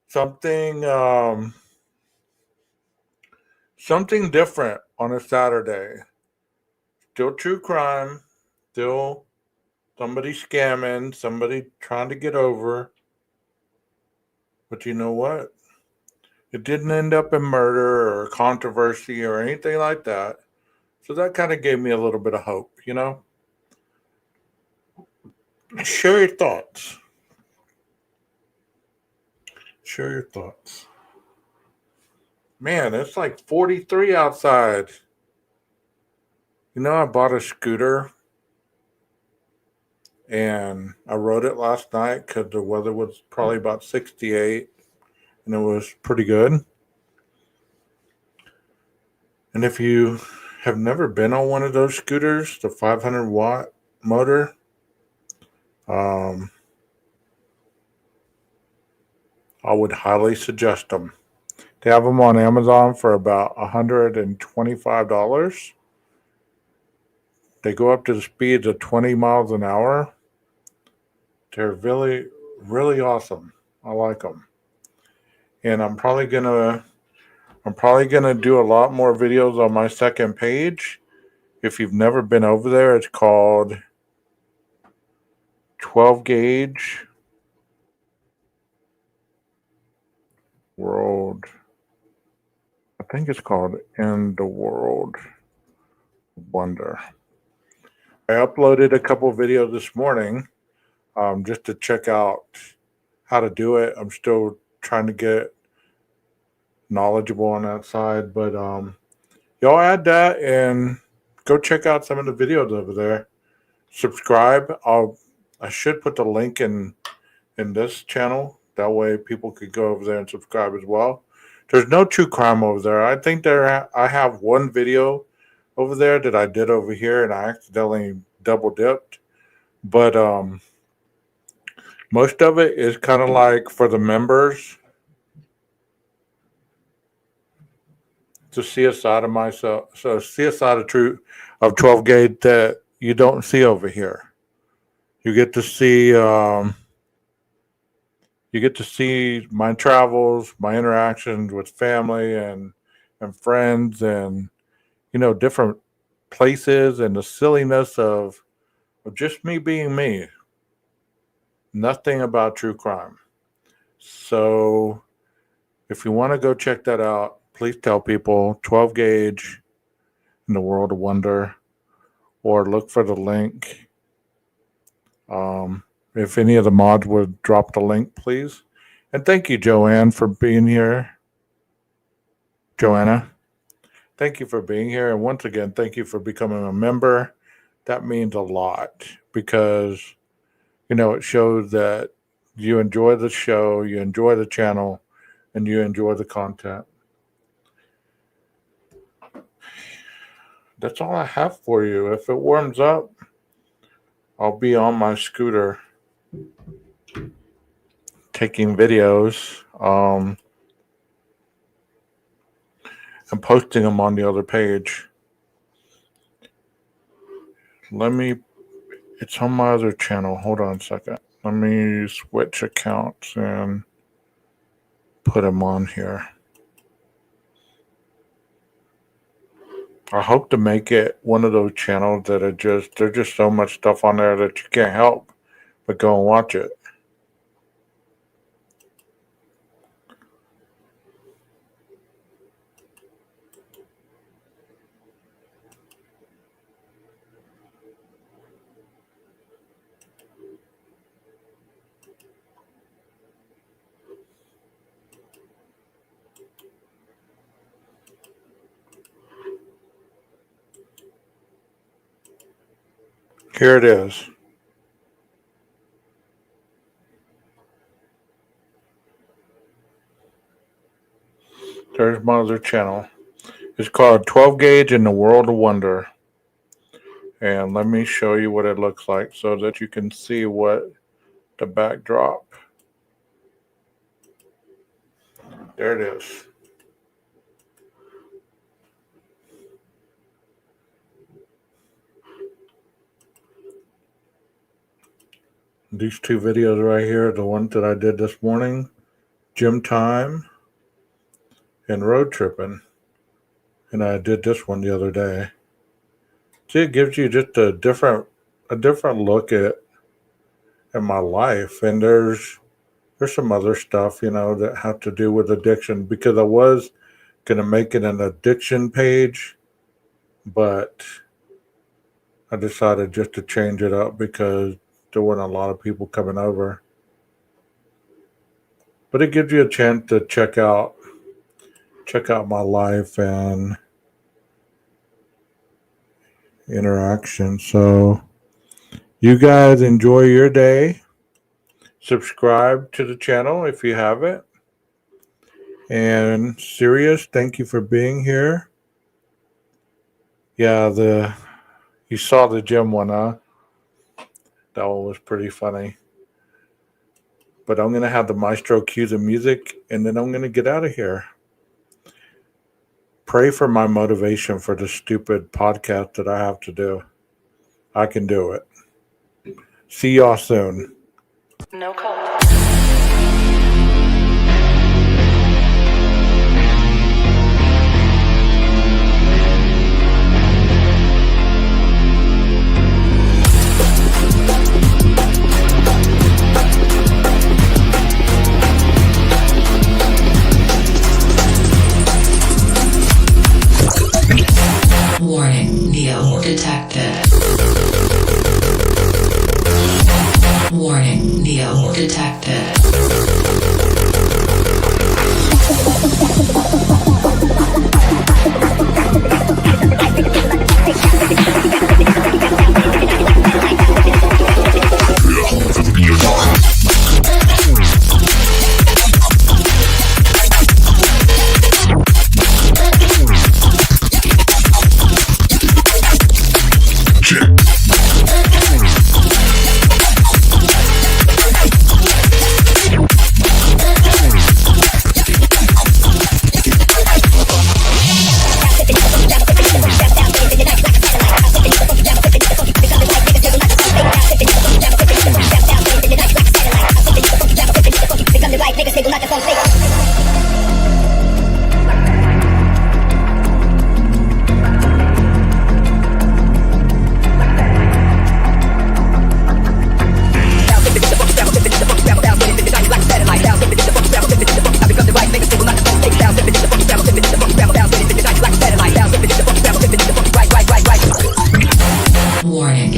[SPEAKER 1] Something different on a Saturday. Still true crime. Still somebody scamming. Somebody trying to get over. But you know what? It didn't end up in murder or controversy or anything like that. So that kind of gave me a little bit of hope, you know? Share your thoughts. Share your thoughts. Man, it's like 43 outside. You know, I bought a scooter and I rode it last night because the weather was probably about 68 and it was pretty good. And if you have never been on one of those scooters, the 500-watt motor, I would highly suggest them. They have them on Amazon for about $125. They go up to the speeds of 20 miles an hour. They're really, really awesome. I like them. And I'm probably gonna do a lot more videos on my second page. If you've never been over there, it's called 12 Gauge World. I think it's called In the World Wonder. I uploaded a couple videos this morning just to check out how to do it. I'm still trying to get knowledgeable on that side, but y'all add that and go check out some of the videos over there. Subscribe. I should put the link in this channel. That way people could go over there and subscribe as well. There's no true crime over there. I think I have one video over there that I did over here and I accidentally double dipped. But most of it is kind of like for the members to see a side of myself. So see a side of 12 Gauge that you don't see over here. You get to see You get to see my travels, my interactions with family and friends, and different places, and the silliness of just me being me. Nothing about true crime. So if you want to go check that out, please tell people 12 gauge in the world of wonder, or look for the link. If any of the mods would drop the link, please. And thank you, Joanne, for being here. Joanna, thank you for being here. And once again, thank you for becoming a member. That means a lot because, it shows that you enjoy the show, you enjoy the channel, and you enjoy the content. That's all I have for you. If it warms up, I'll be on my scooter taking videos and posting them on the other page. It's on my other channel. Hold on a second. Let me switch accounts and put them on here. I hope to make it one of those channels that there's just so much stuff on there that you can't help but go and watch it. Here it is. There's my other channel. It's called 12 Gauge in the World of Wonder. And let me show you what it looks like so that you can see what the backdrop. There it is. These two videos right here, the one that I did this morning, gym time and road tripping. And I did this one the other day. See, it gives you just a different look at my life. And there's some other stuff, that have to do with addiction, because I was gonna make it an addiction page, but I decided just to change it up because there weren't a lot of people coming over. But it gives you a chance to check out my life and interaction. So you guys enjoy your day. Subscribe to the channel if you haven't. And Sirius, thank you for being here. Yeah, you saw the gym one, huh? That one was pretty funny. But I'm going to have the maestro cue the music, and then I'm going to get out of here. Pray for my motivation for the stupid podcast that I have to do. I can do it. See y'all soon.
[SPEAKER 15] No call.
[SPEAKER 16] Warning, Neo detected. Warning, Neo detected.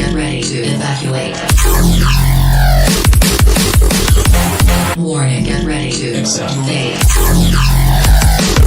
[SPEAKER 16] get ready to evacuate. Warning, get ready to accept fate.